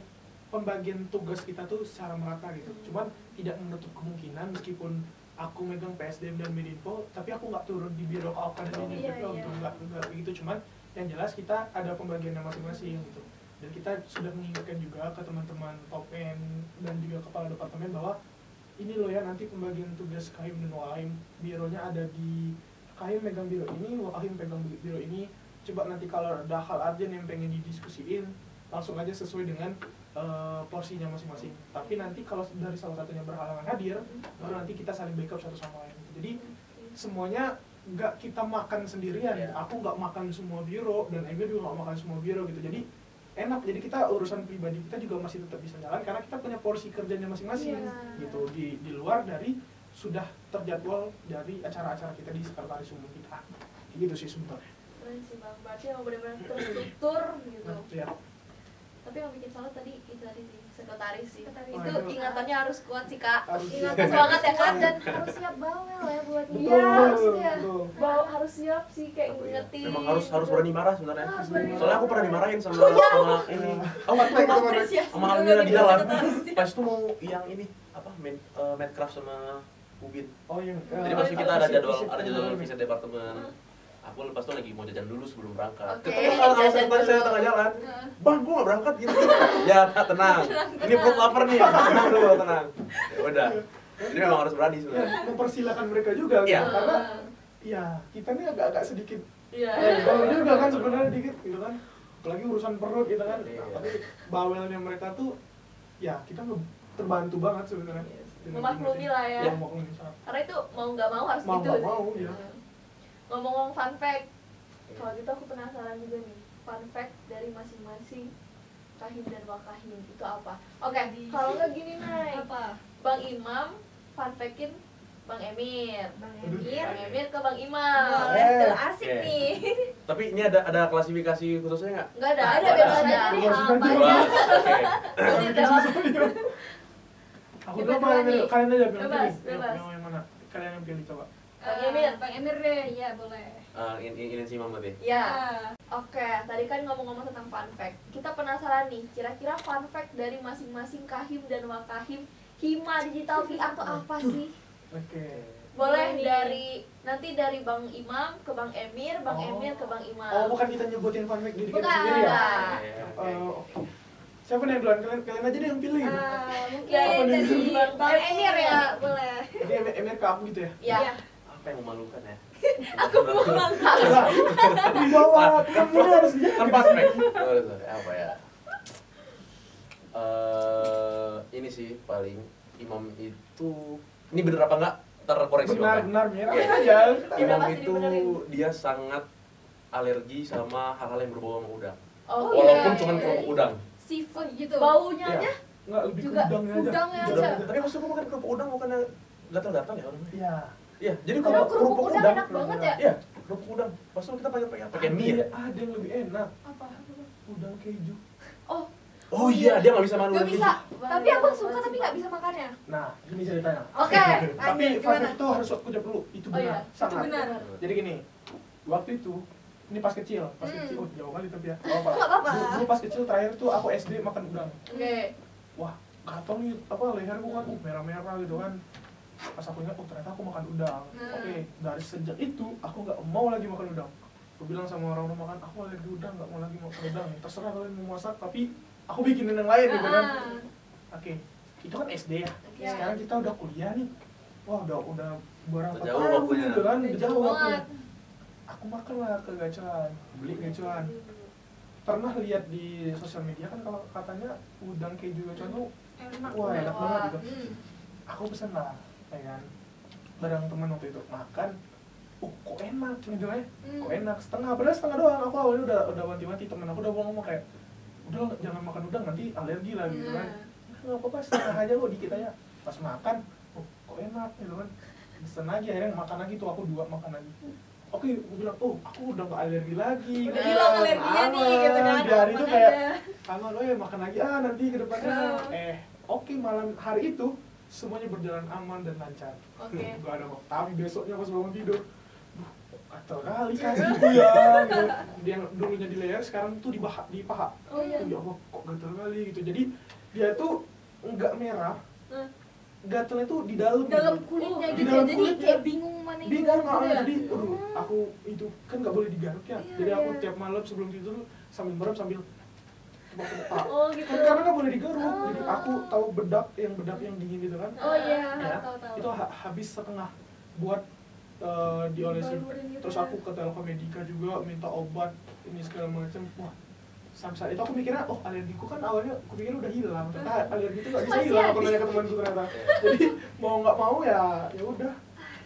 pembagian tugas kita tuh secara merata gitu. Cuman tidak menutup kemungkinan meskipun aku megang PSDM dan Medinfo, tapi aku nggak turun di biro KOK dan di BPO gitu, nggak begitu. Cuman yang jelas kita ada pembagiannya masing-masing gitu. Dan kita sudah mengingatkan juga ke teman-teman top end dan juga kepala departemen bahwa ini loh ya, nanti pembagian tugas Kahim dan Wahim, bironya ada di Kahim megang biro ini, Wahim pegang biro ini. Coba nanti kalau ada hal urgent yang pengen didiskusiin, langsung aja sesuai dengan porsinya masing-masing. Tapi nanti kalau dari salah satunya berhalangan hadir, baru nanti kita saling backup satu sama lain. Jadi semuanya nggak kita makan sendirian. Aku nggak makan semua biro dan Emir juga nggak makan semua biro gitu. Jadi enak. Jadi kita urusan pribadi kita juga masih tetap bisa jalan karena kita punya porsi kerjanya masing-masing gitu. Di luar dari sudah terjadwal dari acara-acara kita di sekretaris umum kita. Gitu sih sebenarnya. Keren sih Bang. Berarti emang benar-benar terstruktur gitu. Ya. Tapi yang bikin salah tadi itu tadi sih, sekretaris sih. Sekretaris. Itu ingatannya harus kuat sih Kak. Harus Ingat siap. banget ya Kak, dan harus siap bawel ya buat Betul, dia. harusnya. betul. Harus siap sih kayak ngingetin. Memang harus berani marah sebenarnya. Harus berani Soalnya aku marah. pernah dimarahin sama ini. Aku nggak tahu kemarin Apresiasi sama juga Almira di gitu, jalan. sekretaris. Pas itu mau yang ini apa Medcraft sama Ubin. Oh yang Jadi pas itu kita ada jadwal visit departemen. Aku lepas itu lagi mau jajan dulu sebelum berangkat. Oke, Ketemu kan sama jajan sekretaris saya dulu. tengah jalan. Bang, gua nggak berangkat gitu. Ya, tenang. Ini perut lapar nih. Tenang dulu, tenang. Ya udah. Jadi memang harus berani sebenarnya. mempersilahkan mereka juga Iya. gitu. Karena ya kita nih agak sedikit Iya. bawel juga kan sebenarnya dikit gitu kan. Apalagi urusan perut gitu kan. Iya. Tapi bawelnya mereka tuh ya kita terbantu banget sebenarnya. Dengan Memaklumi lah ya. Ya, memaklumi sangat. Karena itu mau nggak mau harus Mau gitu nggak sih. mau, ya. Ngomong-ngomong fun fact, kalau gitu aku penasaran juga nih, fun fact dari masing-masing Kahim dan Wakahim itu apa? Oke, kalau nggak gini Nay, Apa? Bang Imam fun factin Bang Emir, Bang Bang Emir. Emir ke Bang Imam. Boleh tuh, asik Oke. nih. Tapi ini ada klasifikasi khususnya nggak? Nggak ada, Ada, bebas bebas aja. aja nih, Apa apa aja. aja. Oke. Jadi jawab. Aku Kita dulu apa duluan nih. kalian aja pilih. Bebas, Yang- bebas. Yang mana? Kalian yang pilih coba. Bang Emir. Bang Emir deh, ya boleh. Ini sih Mam berarti. Ya. Ah, Oke, tadi kan ngomong-ngomong tentang fun fact. Kita penasaran nih, kira-kira fun fact dari masing-masing Kahim dan Wakahim Hima Digital VR tuh apa sih? Oke. Boleh Boleh nih. dari Bang Imam ke Bang Emir, Bang Oh. Emir ke Bang Imam. Oh, bukan kita nyebutin fun fact diri kita Bukan. sendiri ya? Oke. Siapa nih yang duluan? Kalian aja deh yang pilih. mungkin Apa nih? dari Bang Bang Emir ya, Emir. boleh. Jadi Emir ke aku gitu ya? Ya. Iya. Apa yang memalukan ya? Coba. Di bawah kamu harus dia. Kan pas Mek. Sorry, apa ya? Ini sih paling Imam itu ini bener apa enggak? Terkoreksi Bang. Benar merah Oke. aja. Imam Pasti itu dibenerin. dia sangat alergi sama hal-hal yang berbau sama udang. Oh, Walaupun iya. cuma kerupuk udang. Seafood gitu. Baunya Iya. aja. Enggak lebih ke Juga udangnya aja. udangnya Udang aja. Tapi maksudku bukan kerupuk udang, bukannya gatal-gatal ya orangnya? Iya. Iya, jadi Karena kalau kerupuk udang enak banget ya. Iya, kerupuk udang. Maksudnya kita pakai mie ya? Ada yang lebih enak. Apa? Udang keju. Oh, Oh iya, dia nggak bisa makan nggak udang bisa. keju. Tapi aku suka tapi nggak bisa makannya. Nah, ini ceritanya. Oke. Tapi lanjut, fun gimana? fact itu harus aku jawab dulu. Itu Oh, iya. benar. Sangat. Itu benar. Jadi gini, waktu itu ini pas kecil, oh jauh kali tapi ya. Oh, Nggak apa-apa. Dulu pas kecil terakhir tuh aku SD makan udang. Oke. Wah, gatel nih apa leherku kan merah-merah gitu kan. Pas aku ingat, oh ternyata aku makan udang. Nah. Oke, dari sejak itu aku nggak mau lagi makan udang. Aku bilang sama orang rumah kan, aku alergi udang, nggak mau lagi makan udang. Terserah kalian mau masak, tapi aku bikinin yang lain gitu kan. Oke, itu kan SD ya. Oke. Sekarang kita udah kuliah nih. Wah, udah berapa Udah jauh tahun waktunya. gitu kan, Udah udah jauh jauh banget. waktunya. Aku makan lah ke gacoan, beli gacoan. Pernah lihat di sosial media kan kalau katanya udang keju gacoan tuh Enak. wah enak Wah. banget gitu. Hmm. Aku pesen lah, ya kan. Bareng temen waktu itu makan. Kok enak gitu ya. Kok enak setengah, padahal setengah doang. Aku awalnya udah wanti-wanti, temen aku udah ngomong kayak udah jangan makan udang nanti alergi lah gitu kan. Nggak apa-apa, setengah aja kok dikit aja. Pas makan, kok enak gitu kan. Pesen lagi, akhirnya makan lagi tuh, aku 2 makan lagi. Oke, aku bilang, aku udah gak alergi lagi. Udah hilang alerginya nih gitu kan. Di hari itu Makan kayak aja. aman, makan lagi nanti ke depannya. Oke, malam hari itu semuanya berjalan aman dan lancar. Oke. Gak ada kok. Tapi besoknya pas bangun tidur, gatel kali kakiku ya. Gitu. Dia yang dulunya di leher, sekarang tuh di paha. Oh iya. Ya Allah, kok gatel kali gitu. Jadi dia tuh nggak merah, gatelnya tuh di dalam. Dalam gitu. kulitnya Di gitu ya. dalam Jadi kulitnya. kayak bingung mana yang Bingung gitu nggak? ya. Jadi, aku itu kan nggak boleh digaruk ya. Iya, Jadi aku iya. tiap malam sebelum tidur sambil merem sambil tebak-tebak. Oh gitu. Kan karena nggak boleh digaruk. Jadi aku tahu bedak yang dingin gitu kan. Oh iya, Ya, tahu. itu habis setengah buat diolesin. Dibalurin gitu Terus ya. aku ke Telkomedika juga minta obat ini segala macam. Wah, sampai saat itu aku mikirnya, alergiku kan awalnya aku pikir udah hilang. Ternyata alergi itu nggak bisa Masih hilang. ada. Aku nanya ke temanku ternyata. Jadi mau nggak mau ya udah.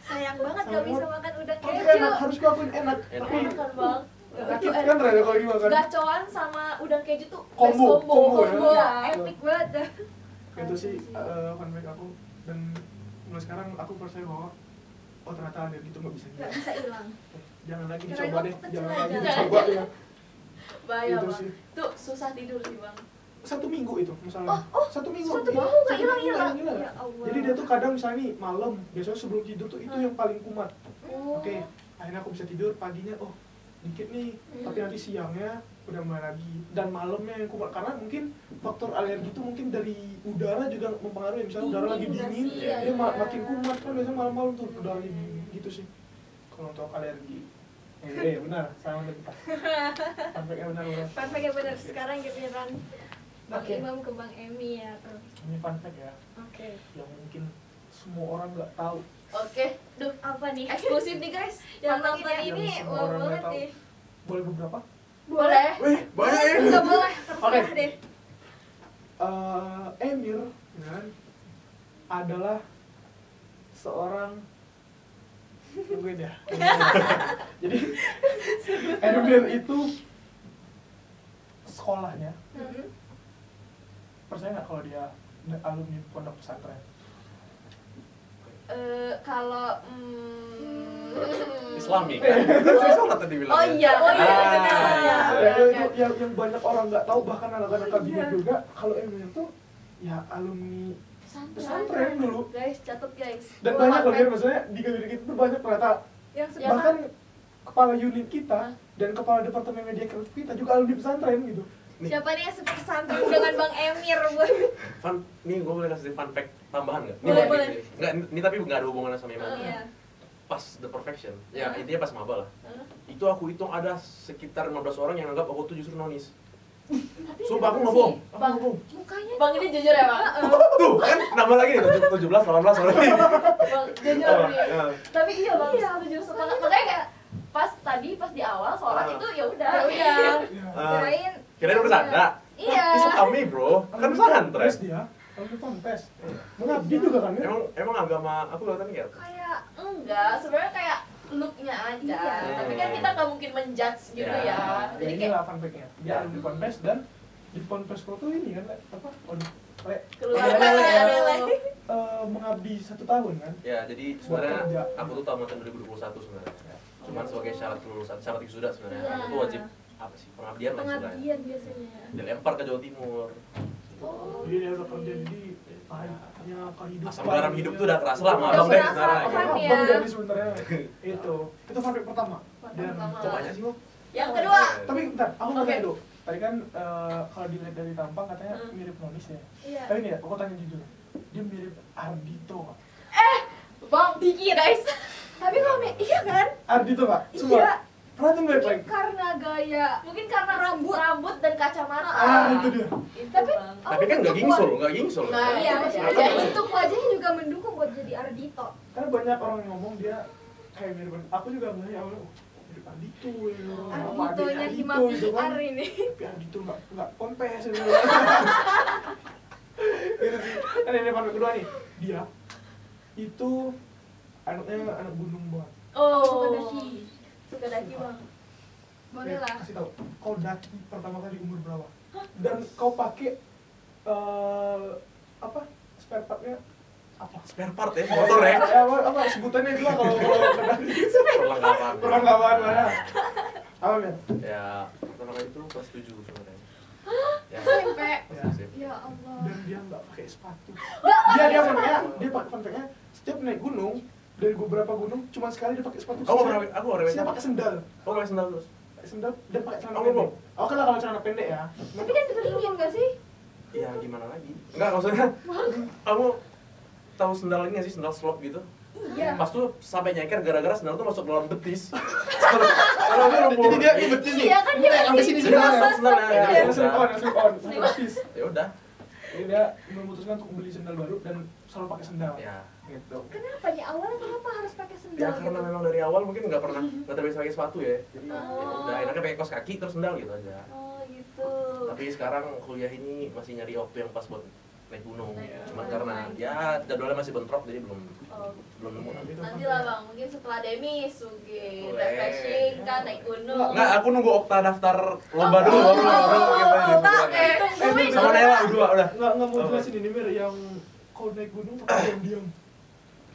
Sayang banget Sayang gak bisa banget. makan udang Tapi keju. enak, harus kuakuin enak. Enak. Tapi Enak kan bang? sakit kan ternyata kalau dimakan. Gacoan sama udang keju tuh Combo, best combo ya. Wah, Iya. epic banget dah. Itu sih fun fact aku, dan mulai sekarang aku percaya bahwa ternyata alergi itu nggak bisa Gak hilang. bisa hilang. Jangan lagi Kirain dicoba waktu deh, kecil jangan aja. lagi dicoba ya. Bahaya Itu bang. sih. Tuh susah tidur sih bang. 1 minggu itu misalnya. 1 minggu. Satu Iya, minggu nggak 1 minggu hilang-hilang. nggak Ya Allah. Jadi dia tuh kadang misalnya nih malam, biasanya sebelum tidur tuh itu yang paling kumat. Oh. Oke, akhirnya aku bisa tidur, paginya dikit nih, tapi nanti siangnya udah mulai lagi, dan malamnya yang kumat karena mungkin faktor alergi itu mungkin dari udara juga mempengaruhi. Misalnya udara lagi Dingin dingin, sih, dia iya. makin kumat kan biasanya malam-malam tuh udara dingin gitu sih. Kalau untuk alergi, benar, sama dengan sampai benar. Fun fact yang bener. Sekarang giliran Bang Oke. Imam ke Bang Emi ya tuh. Ini fun fact ya, Oke. yang mungkin semua orang nggak tahu. Oke. Duh, Apa nih? eksklusif nih guys. Yang Pantengin nonton ya. ini Yang wow semua orang banget nggak tahu. nih. Boleh beberapa? Boleh. Wih, banyak. Nggak boleh, Oke. terserah deh. Emir kan adalah seorang tungguin ya. Jadi Emir itu sekolahnya, percaya nggak kalau dia alumni pondok pesantren? Kalau Islami kan? Kan sholat tadi bilang. Oh iya, benar. Ya, yang banyak orang nggak tahu, bahkan anak-anak kabinet juga, kalau Emir tuh ya alumni pesantren dulu. Guys, catat guys. Dan banyak loh kan, maksudnya di kabinet kita tuh banyak ternyata, Yang Ya, bahkan kepala unit kita dan kepala departemen media kreatif kita juga alumni pesantren gitu. Nih. Siapa nih yang sepersantren dengan Bang Emir? Nih gue boleh kasih fun fact tambahan nggak? Boleh. Nggak, ini tapi nggak ada hubungannya sama iman. Iya. Pas The Perfection, ya intinya pas maba lah. Itu aku hitung ada sekitar 15 orang yang anggap aku tuh justru nonis. Sumpah aku nggak bohong. Aku nggak bohong. Mukanya Bang ini jujur ya, Bang? Tuh kan nambah lagi nih 17, 18 orang ini. Bang, jujur Oh, nih. ya. Tapi iya, Bang, Iya. setuju semangat. Makanya kayak pas di awal sholat itu ya udah. kirain. Kirain udah ada. Iya. Islami bro, kan pesantren. Tes dia, kalau di kontes. Mengabdi juga kan ya? Emang agama aku kelihatan nggak? Kayak enggak, sebenarnya kayak looknya aja. Iya. Tapi kan kita nggak mungkin menjudge gitu Ya. ya. Jadi Jadi ini kayak lah fun fact-nya. Dia alumni kontes dan di kontes pro tuh ini kan apa? keluar Mengabdi 1 tahun kan? Ya jadi Kerja. sebenarnya aku tuh tamatan 2021 sebenarnya. Cuman sebagai syarat kelulusan, syarat wisuda sebenarnya. Iya. Aku tuh wajib apa sih pengabdian lah istilahnya. Pengabdian biasanya. Dilempar ke Jawa Timur. Jadi dia udah kerja di pahitnya kehidupan. Asam garam hidup tuh udah keras lah, Udah abang deh keras sekarang. lah, gitu. ya. Abang jadi sebenarnya itu fun fact pertama. Dan pertama. Kok banyak sih kok? yang kedua. tapi bentar, aku mau Oke. tanya dulu. Tadi kan kalau dilihat dari tampang katanya mirip Nonis ya. Iya. Tapi nih, aku tanya jujur. Dia mirip Ardito nggak? Bang, dikit guys. Tapi kalau iya kan? Ardito nggak? Iya. Semua. Perhatian Mungkin baik-baik. karena gaya. Mungkin karena rambut dan kacamata. Itu dia. Itu, Tapi Bang. Tapi kan nggak gingsol. Nah, Iya, maksudnya maksudnya iya. bentuk wajahnya juga mendukung buat jadi Ardito. Karena banyak orang yang ngomong dia kayak mirip. Aku juga ngeliat awalnya, oh, mirip Ardito ya. Apa Arditonya adiknya Hima Ardito gitu kan. PR ini. Tapi Ardito nggak kontes gitu. Gitu sih. Kan ini fun fact kedua nih. Dia itu anaknya anak gunung banget. Oh, Suka daki. Suka daki, Bang. Boleh lah. Kasih tahu, kau daki pertama kali umur berapa? Dan kau pakai apa? Spare partnya apa? Spare part ya, motor ya. Apa sebutannya itu lah kalau daki? Perlengkapan. Perlengkapan lah ya. Apa men? Ya, pertama kali itu kelas 7 sebenarnya. Ya, SMP. SMP. Ya Allah. Dan dia nggak pakai sepatu. Dia fannya, dia pakai fannya setiap naik gunung dari beberapa gunung cuma sekali dia pakai sepatu. Aku pernah Saya pakai sendal. Oh, pakai sendal terus. Pakai sendal dan pakai celana Oh, pendek. belum. Oke lah kalau celana pendek ya. Tapi kan keringin nggak sih? Ya gimana lagi? Enggak, maksudnya kamu tahu sendal ini nggak sih, sendal slop gitu? Iya. Pas tuh sampai nyeker gara-gara sendal tuh masuk dalam betis. Sendalnya lumpuh. Jadi dia ini betis nih. Iya kan dia Sampai sini Jadi masuk sendalnya. Ya, Ya slip on, udah. slip on, sampai betis. Ya udah. Jadi dia memutuskan untuk beli sendal baru dan selalu pakai sendal. Ya. Gitu. Kenapa nih awalnya kenapa harus pakai sendal? Ya karena gitu? memang dari awal mungkin nggak terbiasa pakai sepatu ya. Jadi ya Oh. udah enaknya pakai kaos kaki terus sendal gitu aja. Oh, gitu. Tapi sekarang kuliah ini masih nyari waktu yang pas buat naik gunung. Naik Cuman gunung. karena ya jadwalnya masih bentrok jadi belum Oh. nemu. Nanti lah, Bang, mungkin setelah Demis mungkin Boleh. refreshing kan naik gunung. Enggak, aku nunggu Okta daftar lomba dulu baru kita ini. Tungguin Sama dulu. Nela berdua udah. Nggak mau Apa? jelasin ini Mir, yang kau naik gunung tapi diam-diam.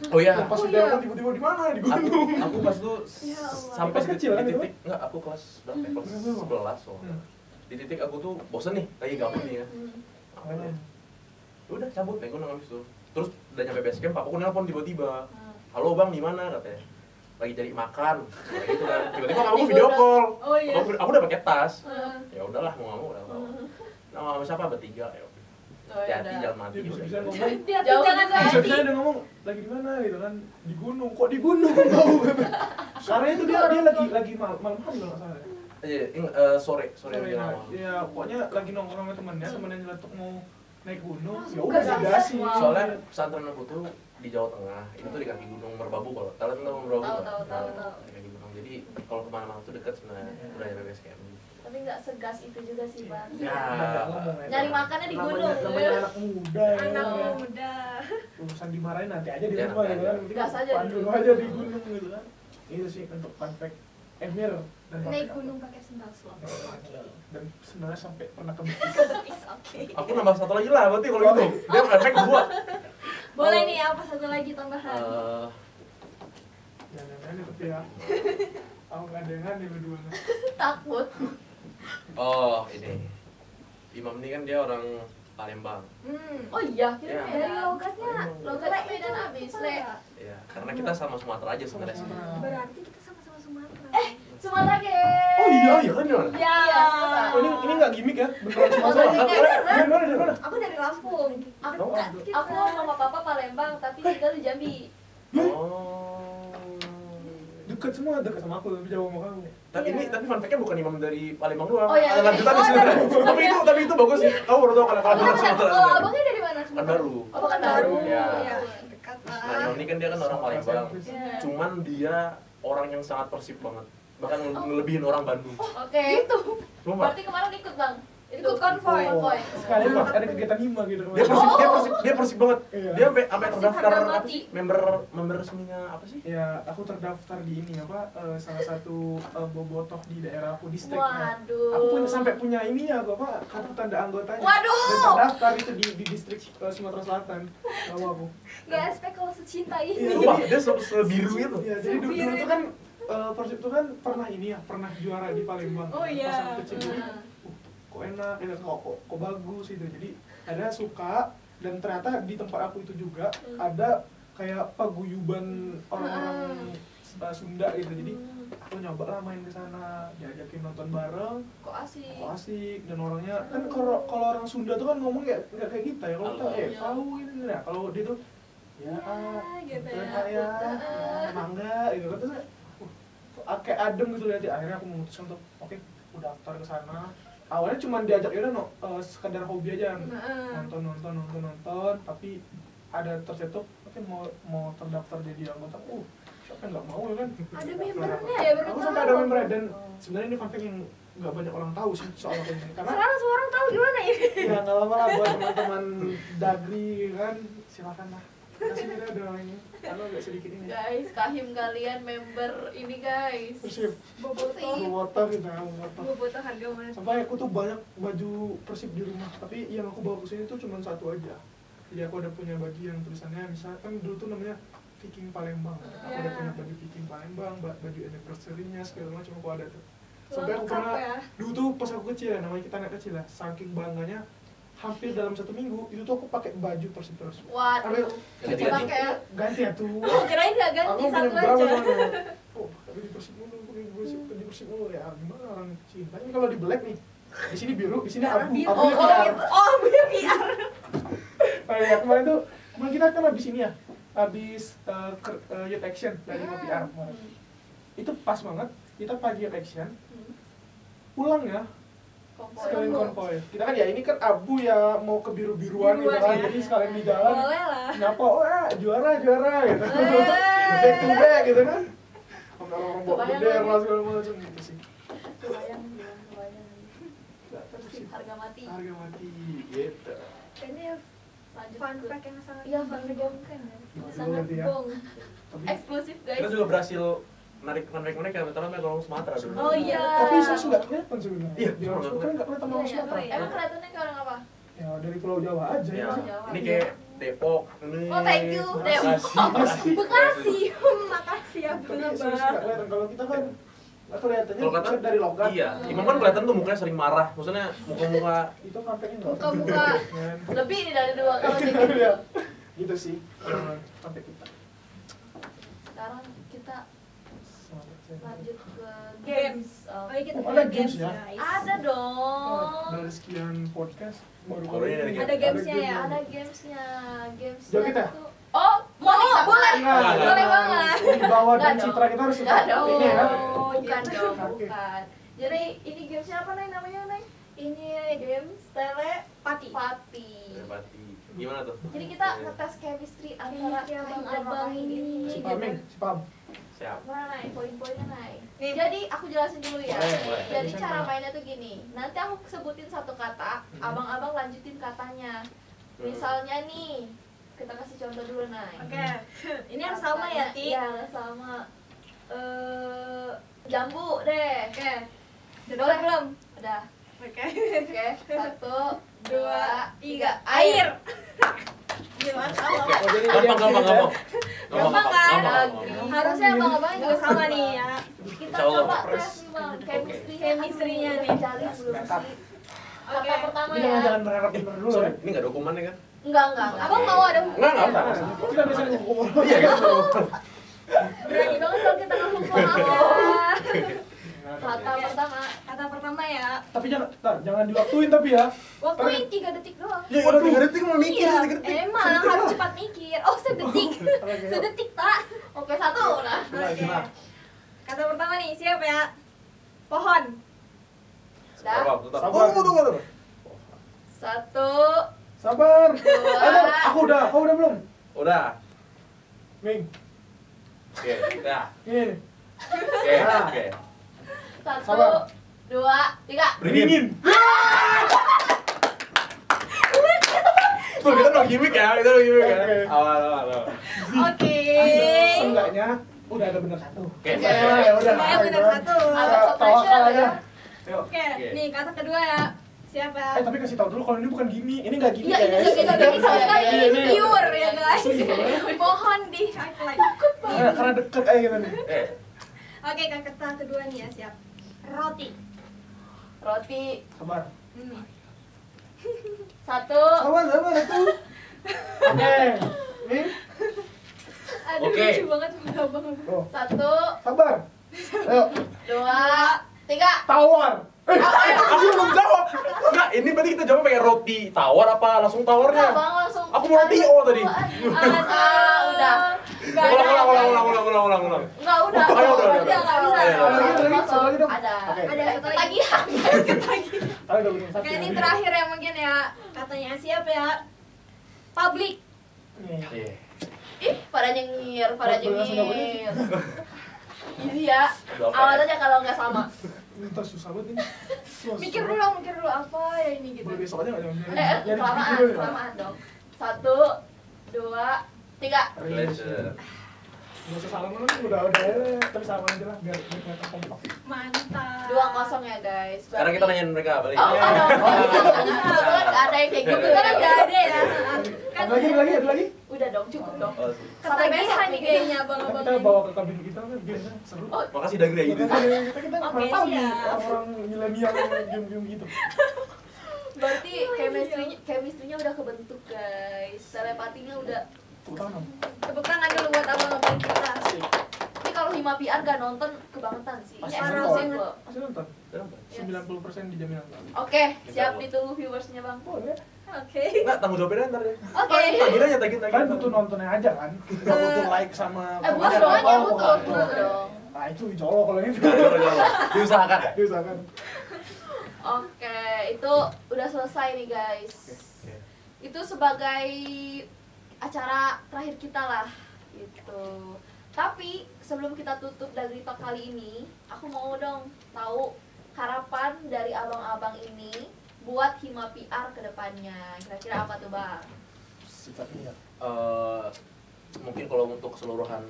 Oh iya. Yang pas Oh, udah iya. tiba-tiba di mana di Aku, gunung. aku pas itu Ya Allah. sampai Pas kecil kan di itu? titik enggak, aku kelas berapa? Ya? Kelas 11 soalnya. Di titik aku tuh bosen nih, lagi gabut nih ya. Makanya udah cabut naik gunung habis itu. Terus udah nyampe base camp, papaku nelpon tiba-tiba. Halo Bang, di mana katanya? Lagi cari makan. Kayak gitu kan. Tiba-tiba aku video call. Oh iya. Aku udah pakai tas. Heeh. Ya udahlah mau nggak mau udah tahu. Nah, sama siapa bertiga ya. Oh, ya Hati-hati udah. jangan mati. Dia bisa udah. ngomong, Dia Jauh jangan juga. mati. bisa dia ngomong lagi di mana gitu kan, di gunung. Kok di gunung tahu? Karena itu dia lagi malam hari kalau nggak salah. Iya, sore Sorry, lebih nah, lama. ya pokoknya lagi nongkrong sama temennya nyelotok mau naik gunung. Langsung Ya udah gas aja. dikasih. Soalnya pesantren aku tuh di Jawa Tengah, itu tuh di kaki gunung Merbabu kalau kalian tahu Merbabu Tahu, nggak? tahu, Nah, tahu. di kaki gunung. Jadi kalau kemana-mana tuh dekat sebenarnya, udah nyampe base camp. Tapi nggak segas itu juga sih, Bang. Ya. Nggak ngomong ya. Nyari makannya di gunung. Namanya anak muda ya. Anak Oh. muda. Urusan dimarahin nanti aja di Ya, rumah nanti gitu kan. aja. Penting Gas aja pandu dulu. aja di gunung gitu kan. Itu sih untuk fun fact Emir dan fun Naik fact gunung pakai sendal slop. aku. Dan sebenarnya sampai pernah ke betis. Betis, oke. Aku nambah satu lagi lah, berarti kalau gitu. Dia efek dua. Boleh nih apa satu lagi tambahan? Jangan aneh tapi ya. Aku nggak ada yang aneh berdua. Takut. Oh, ini. Imam ini kan dia orang Palembang. Oh iya, kita Iya. Dari Medan. logatnya, Logatnya Medan abis, Le. Iya, karena kita sama Sumatera aja sebenarnya sih. berarti kita sama-sama Sumatera. Sumatera, guys. Oh iya kan ya. Iya. Oh, ini nggak gimmick ya? Beneran Sumatera. Dari mana? Dari mana? Aku dari Lampung. Aku, Oh, aku mama papa Palembang tapi tinggal di Jambi. Oh. Dekat semua, dekat sama aku tapi jauh sama kamu. Tapi fun fact-nya bukan Imam dari Palembang doang. Oh, iya, Ada lanjutannya oh, sebenarnya. dari- Tapi itu bagus sih. Kamu baru tahu kalau Kalau orang Sumatera. Abangnya dari mana? Pekanbaru. Oh, Pekanbaru. Iya. Iya, dekat Nah, lah. Imam ini kan dia kan orang Palembang. Iya. Cuman dia orang yang sangat Persib banget. Bahkan ngelebihin orang Bandung. Oke. Itu. Sumpah. Berarti kemarin ikut, Bang. Ikut konvoy. Sekali Pak, ada kegiatan hima gitu. Dia Persib banget. Iya. Dia sampai terdaftar harga apa mati. sih? Member resminya apa sih? Ya, aku terdaftar di ini apa salah satu bobotoh di daerah aku distrik. Nah, Waduh. aku sampai punya ini ya, apa kartu tanda anggotanya. Waduh. Dan terdaftar itu di distrik Sumatera Selatan. Tahu aku. Gak aspek kalau secinta ini. Iya. Sumpah, dia sebiru itu. Ya, jadi dulu tuh kan Persib tuh kan pernah ini ya, pernah juara di Palembang. Oh iya. Pas aku kecil jadi, kok enak, kok bagus gitu. Jadi ada suka dan ternyata di tempat aku itu juga ada kayak paguyuban orang-orang Sunda gitu. Jadi aku nyoba lah main ke sana, diajakin nonton bareng. Kok asik. Kok asik dan orangnya kan kalau orang Sunda tuh kan ngomong nggak kayak kita ya. Kalau kita tahu ini nah kalau dia tuh ya gitu ya, ya. mangga gitu kan terus kayak adem gitu lihat. Akhirnya aku memutuskan untuk oke, aku daftar ke sana. Awalnya cuma diajak ya sekedar hobi aja, nonton, tapi ada tercetuk oke mau terdaftar jadi anggota. Siapa yang nggak mau ya kan? Ada membernya ya, baru Aku tahu. sampai ada membernya dan sebenarnya ini fun fact yang nggak banyak orang tahu sih soal ini karena Sekarang semua orang tahu gimana ini? ya nggak lama lah buat teman-teman Dagri kan silakan lah kasih kita udah ini kalau nggak sedikit ini Guys, Kahim kalian member ini, guys. Persib Bobotoh. Bobotoh gitu ya Bobotoh. Bobotoh harga mana? Sampai aku tuh banyak baju Persib di rumah tapi yang aku bawa ke sini tuh cuma satu aja. Jadi aku ada punya baju yang tulisannya misalkan dulu tuh namanya Viking Palembang. Aku ada punya baju Viking Palembang, baju anniversary-nya segala macam aku ada tuh. Sampai aku Lengkap pernah ya? dulu tuh pas aku kecil ya, namanya kita anak kecil lah, saking bangganya hampir dalam 1 minggu itu tuh aku pakai baju Persib terus. Waduh. Ganti-ganti. Pakai Ganti ya tuh. Kirain gak ganti Aku satu punya berapa aja. soalnya. Pakai baju Persib mulu, baju Persib mulu ya. Gimana orang cinta? Ini kalau di black nih, di sini biru, di sini abu. Biru. Abunya Oh, PR. gitu. Oh, biar. Ya, kemarin tuh kemarin kita kan habis ini ya, habis youth action dari PR kemarin. Itu pas banget, kita pagi youth action, pulang ya, sekalian konvoy. Kita kan ya ini kan abu ya mau ke biru-biruan gitu kan, ya. jadi sekalian di jalan. Boleh lah. Nyapa, wah juara gitu. Back to back gitu kan. Orang-orang bawa bendera segala macam gitu sih. Kebayang. Persib Harga mati. harga mati gitu. Ini Lanjut fun ke- fact yang sangat Iya, fun fact yang menyenangkan ya. sangat Berarti ya. bong. Tapi Eksklusif, guys. Kita juga berhasil narik yang terutama orang Sumatera dulu. Oh iya. tapi saya nggak kelihatan sebenarnya. Iya, di orang Sumatera kan nggak kelihatan orang Iya, Sumatera. iya. Emang kelihatannya kayak orang apa? Ya dari Pulau Jawa aja Ya, ya. ini kayak Depok. Ini. Oh, thank you, Depok. Makasih. Bekasi. Makasih ya, Tapi Bang. serius nggak kelihatan kalau kita kan nggak kelihatannya Kalau kata bisa dari logat. Iya, Imam kan kelihatan tuh mukanya sering marah. Maksudnya muka-muka Itu kontennya nggak. Muka-muka. Kan. Lebih nih dari 2 kalau kayak gitu. Iya. Gitu sih konten kita. Sekarang kita lanjut ke Games. Oh, Oh, iya, kita Oh, punya ada games ya? guys. ada dong. Dari sekian podcast baru Oh, iya, kali ini ada gamesnya ya? Ada gamesnya. Gamesnya Joget ya? tuh. Oh, mau kita boleh. Nah, Boleh banget. Wibawa dan Nggak dong. citra kita harus Nggak tetap dong. ini ya. Bukan gitu. dong, Oke. bukan. Jadi ini gamesnya apa nih namanya, Neng? Ini Games Pati. telepati. Telepati. Gimana tuh? Jadi kita ngetes chemistry antara Chemistry abang-abang abang ini. Si Paming, si Pam. Siap. Mana Nay? Poin-poinnya Nay. Nih. Jadi aku jelasin dulu ya. Boleh. Jadi cara mainnya tuh gini. Nanti aku sebutin satu kata, abang-abang lanjutin katanya. Misalnya nih, kita kasih contoh dulu Nay. Oke. Ini harus sama ya, Ti? Iya, harus sama. Jambu deh. Oke. Boleh belum? Udah. Oke. Oke, 1, 2, 3. Air. Gimana? Oh, jadi Gampang. Gampang kan? Gampang. Harusnya abang-abangnya juga sama nih ya. Kita Insya Allah. coba tes nih bang, Chemistry-nya nih. Cari belum Mantap. sih. Oke. Kata pertama Ini ya. jangan berharap bener dulu Sorry, ya. ini nggak ada hukumannya kan? Enggak. Abang mau ada hukum? Enggak usah. Kita biasanya hukum. Iya kan? Berani banget kalau kita ngehukum aku. Kata pertama. Kata pertama ya. Tapi jangan diwaktuin tapi ya. Waktuin 3 detik doang. Ya udah 3 detik mau mikir, Iya, 3 detik. emang harus cepat mikir. Oh, sedetik. Sedetik, tak? Oke, satu nah. Oke. Kata pertama nih, siap ya? Pohon. Udah. Sabar. Tunggu. Satu. Sabar. Dua. Ayo, aku udah. Kau udah belum? Udah. Ming. Oke, udah. Ini. Oke. Satu. Sabar. Dua. Tiga. Dingin. Tuh, kita no gimmick ya. Oke. Awal. Oke. Seenggaknya udah ada bener satu. Oke. Ya udah. Saya benar satu. Agak Tawakal pressure aja. ya. Ayo. Oke, nih kata kedua ya. Siapa? Tapi kasih tahu dulu kalau ini bukan gini. Ini nggak gini Iya, ini guys. nggak Ini sama sekali Iya, ini iya. pure ya guys. Asli. Mohon di highlight. Karena deket aja gitu nih. Oke, kata kedua nih ya, siap. Roti. Roti. Sabar. Satu. Sabar satu. Oke. Ming. Aduh, Oke. lucu banget sama abang-abang. Oh. Satu. Sabar. Ayo. Dua. Tiga. Tawar. Aku belum jawab. Enggak, ini berarti kita jawab pakai roti tawar apa langsung Enggak tawarnya? bang, langsung. Aku mau roti O tadi. Udah. Ulang. Enggak, udah. Ayo, udah. Nggak bisa. Ayo, Ada lagi dong. Ada. Oke. Ada satu lagi. Ketagihan. Ayo udah begini satu. Oke, ini terakhir ya mungkin ya. Katanya siap ya. Public. Nih. Ih, pada nyengir. Langsung nggak boleh. Easy ya. Udah, oke. Awas aja kalau nggak sama. Ini ntar susah banget ini. Mikir dulu apa ya ini gitu. Boleh besok aja nggak jam? Kelamaan dong. Satu, dua, tiga. Pleasure. Nggak usah salaman kan udah. Tapi salaman aja lah biar kelihatan kompak. Mantap. 2-0 ya guys. Sekarang kita nanyain mereka balik. Oh, Iya. ada. Kebetulan nggak ada yang kayak gitu. Kebetulan nggak ada ya. Kan Ada lagi. Udah dong, cukup dong. ketagihan nih kayaknya abang-abang Kita ini. bawa ke kabin kita kan biar seru. Oh, Makasih Dagri gitu. Kita Oke, nggak tahu nih siap. orang milenial yang game-game gitu. berarti chemistry-nya udah kebentuk guys. Telepatinya udah. Tepuk tangan. Tepuk tangan dulu buat abang-abang kita. Ini kalau Hima PR gak nonton kebangetan sih. Pasti Ya, nonton. harusnya gua. Pasti nonton. 90% dijamin nonton. Oke, siap ditunggu viewersnya bang. Boleh. Oke. Enggak, tanggung jawabnya ntar deh. Oke. Tagih aja, tagih. Kan butuh nontonnya aja kan. Nggak butuh like sama. Butuh komennya. semuanya, Oh, butuh bukan. dong. Nah itu colok kalau itu. Diusahakan. Diusahakan. Oke, itu udah selesai nih guys. Itu sebagai acara terakhir kita lah gitu. Tapi sebelum kita tutup dari talk kali ini, aku mau dong tahu harapan dari abang-abang ini buat Hima PR ke depannya. Kira-kira apa tuh bang? Sifatnya. Mungkin kalau untuk keseluruhan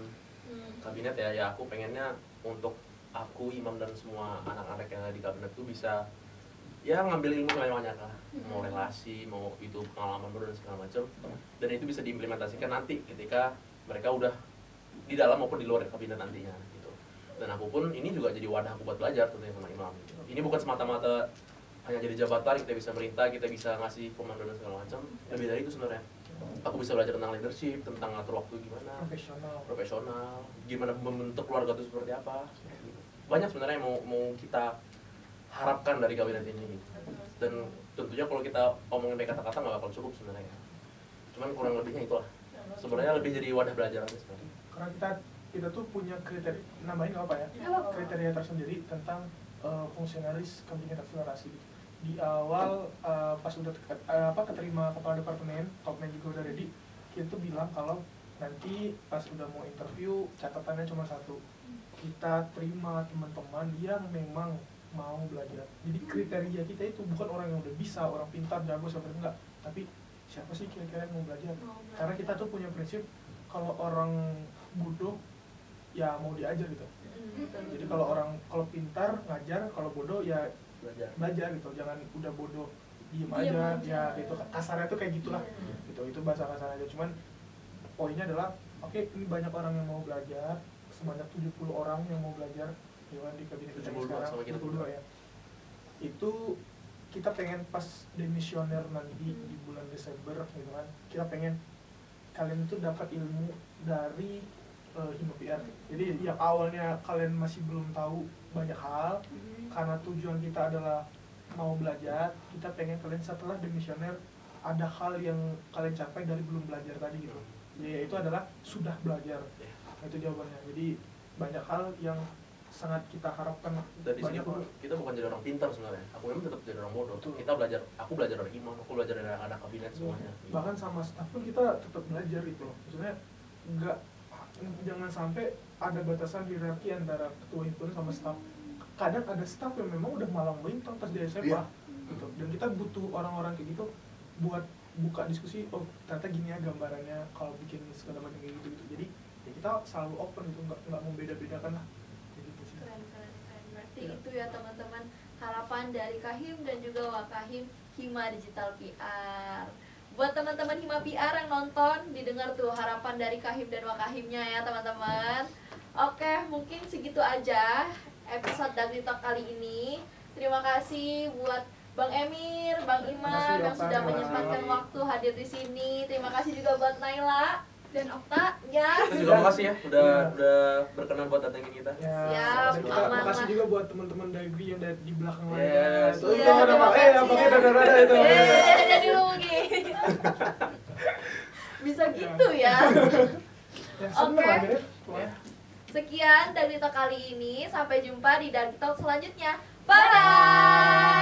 kabinet ya aku pengennya untuk aku, Imam dan semua anak-anak yang ada di kabinet tuh bisa ya ngambil ilmu yang banyak lah, mau relasi, mau itu pengalaman baru dan segala macam, dan itu bisa diimplementasikan nanti ketika mereka udah di dalam maupun di luar kabinet nantinya gitu. Dan aku pun ini juga jadi wadah aku buat belajar tentunya sama Imam gitu. Ini bukan semata-mata hanya jadi jabatan, kita bisa merintah, kita bisa ngasih komando dan segala macam. Lebih dari itu sebenarnya. Aku bisa belajar tentang leadership, tentang ngatur waktu gimana, profesional, gimana membentuk keluarga itu seperti apa. Banyak sebenarnya yang mau kita harapkan dari kabinet ini. Dan tentunya kalau kita omongin pakai kata-kata nggak bakal cukup sebenarnya. Cuman kurang lebihnya itulah. Sebenarnya lebih jadi wadah belajar aja sebenarnya. Karena kita tuh punya kriteria, nambahin nggak apa ya? Kriteria tersendiri tentang fungsionalis kabinet akselerasi. Di awal pas udah keterima kepala departemen, topnya juga udah ready, kita tuh bilang kalau nanti pas udah mau interview catatannya cuma satu, kita terima teman-teman yang memang mau belajar. Jadi kriteria kita itu bukan orang yang udah bisa, orang pintar, jago, seperti enggak, tapi siapa sih kira-kira yang mau belajar. Karena kita tuh punya prinsip kalau orang bodoh ya mau diajar gitu. Jadi kalau pintar ngajar, kalau bodoh ya belajar gitu. Jangan udah bodoh diem aja ya gitu. Kasarnya tuh kayak gitulah. Gitu. Itu bahasa kasar aja. Cuman poinnya adalah oke, ini banyak orang yang mau belajar, sebanyak 70 orang yang mau belajar di kabinet kita 72 sekarang, sama kita 72 ya. Itu kita pengen pas demisioner nanti di bulan Desember gitu kan, kita pengen kalian itu dapat ilmu dari Hima PR. Jadi yang awalnya kalian masih belum tahu banyak hal, karena tujuan kita adalah mau belajar, kita pengen kalian setelah demisioner ada hal yang kalian capai dari belum belajar tadi gitu. Yaitu adalah sudah belajar. Itu jawabannya. Jadi banyak hal yang sangat kita harapkan. Dan di sini banyak kita bukan jadi orang pintar sebenarnya. Aku memang tetap jadi orang bodoh. Betul. Aku belajar dari imam, aku belajar dari anak kabinet semuanya. Bahkan sama staff pun kita tetap belajar gitu. Maksudnya jangan sampai ada batasan hierarki antara ketua himpunan sama staff. Kadang ada staff yang memang udah malang melintang pas di SMA gitu. Dan kita butuh orang-orang kayak gitu buat buka diskusi. Oh ternyata gini ya gambarannya kalau bikin segala macam kayak gitu. Jadi ya kita selalu open gitu, nggak membeda-bedakan lah. Keren. Berarti itu ya teman-teman harapan dari Kahim dan juga Wakahim Hima Digital PR. Buat teman-teman Hima PR yang nonton, didengar tuh harapan dari Kahim dan Wakahimnya ya teman-teman. Oke, mungkin segitu aja episode Dagri Talk kali ini. Terima kasih buat Bang Emir, Bang Imam yang sudah menyempatkan waktu hadir di sini. Terima kasih juga buat Naila dan Okta ya. Kita juga makasih ya udah berkenan buat datengin kita. Siap, Dan kita aman makasih lah. juga buat teman-teman Dagri yang di belakang Yes. Tuh, Iya, itu ada terima pakai kasih ya, pakai ya. dada-dada itu. Jadi lu mungkin. Bisa gitu ya. Ya, seneng Oke. lah deh. Sekian Dagri Talk kali ini. Sampai jumpa di Dagri Talk selanjutnya. Bye.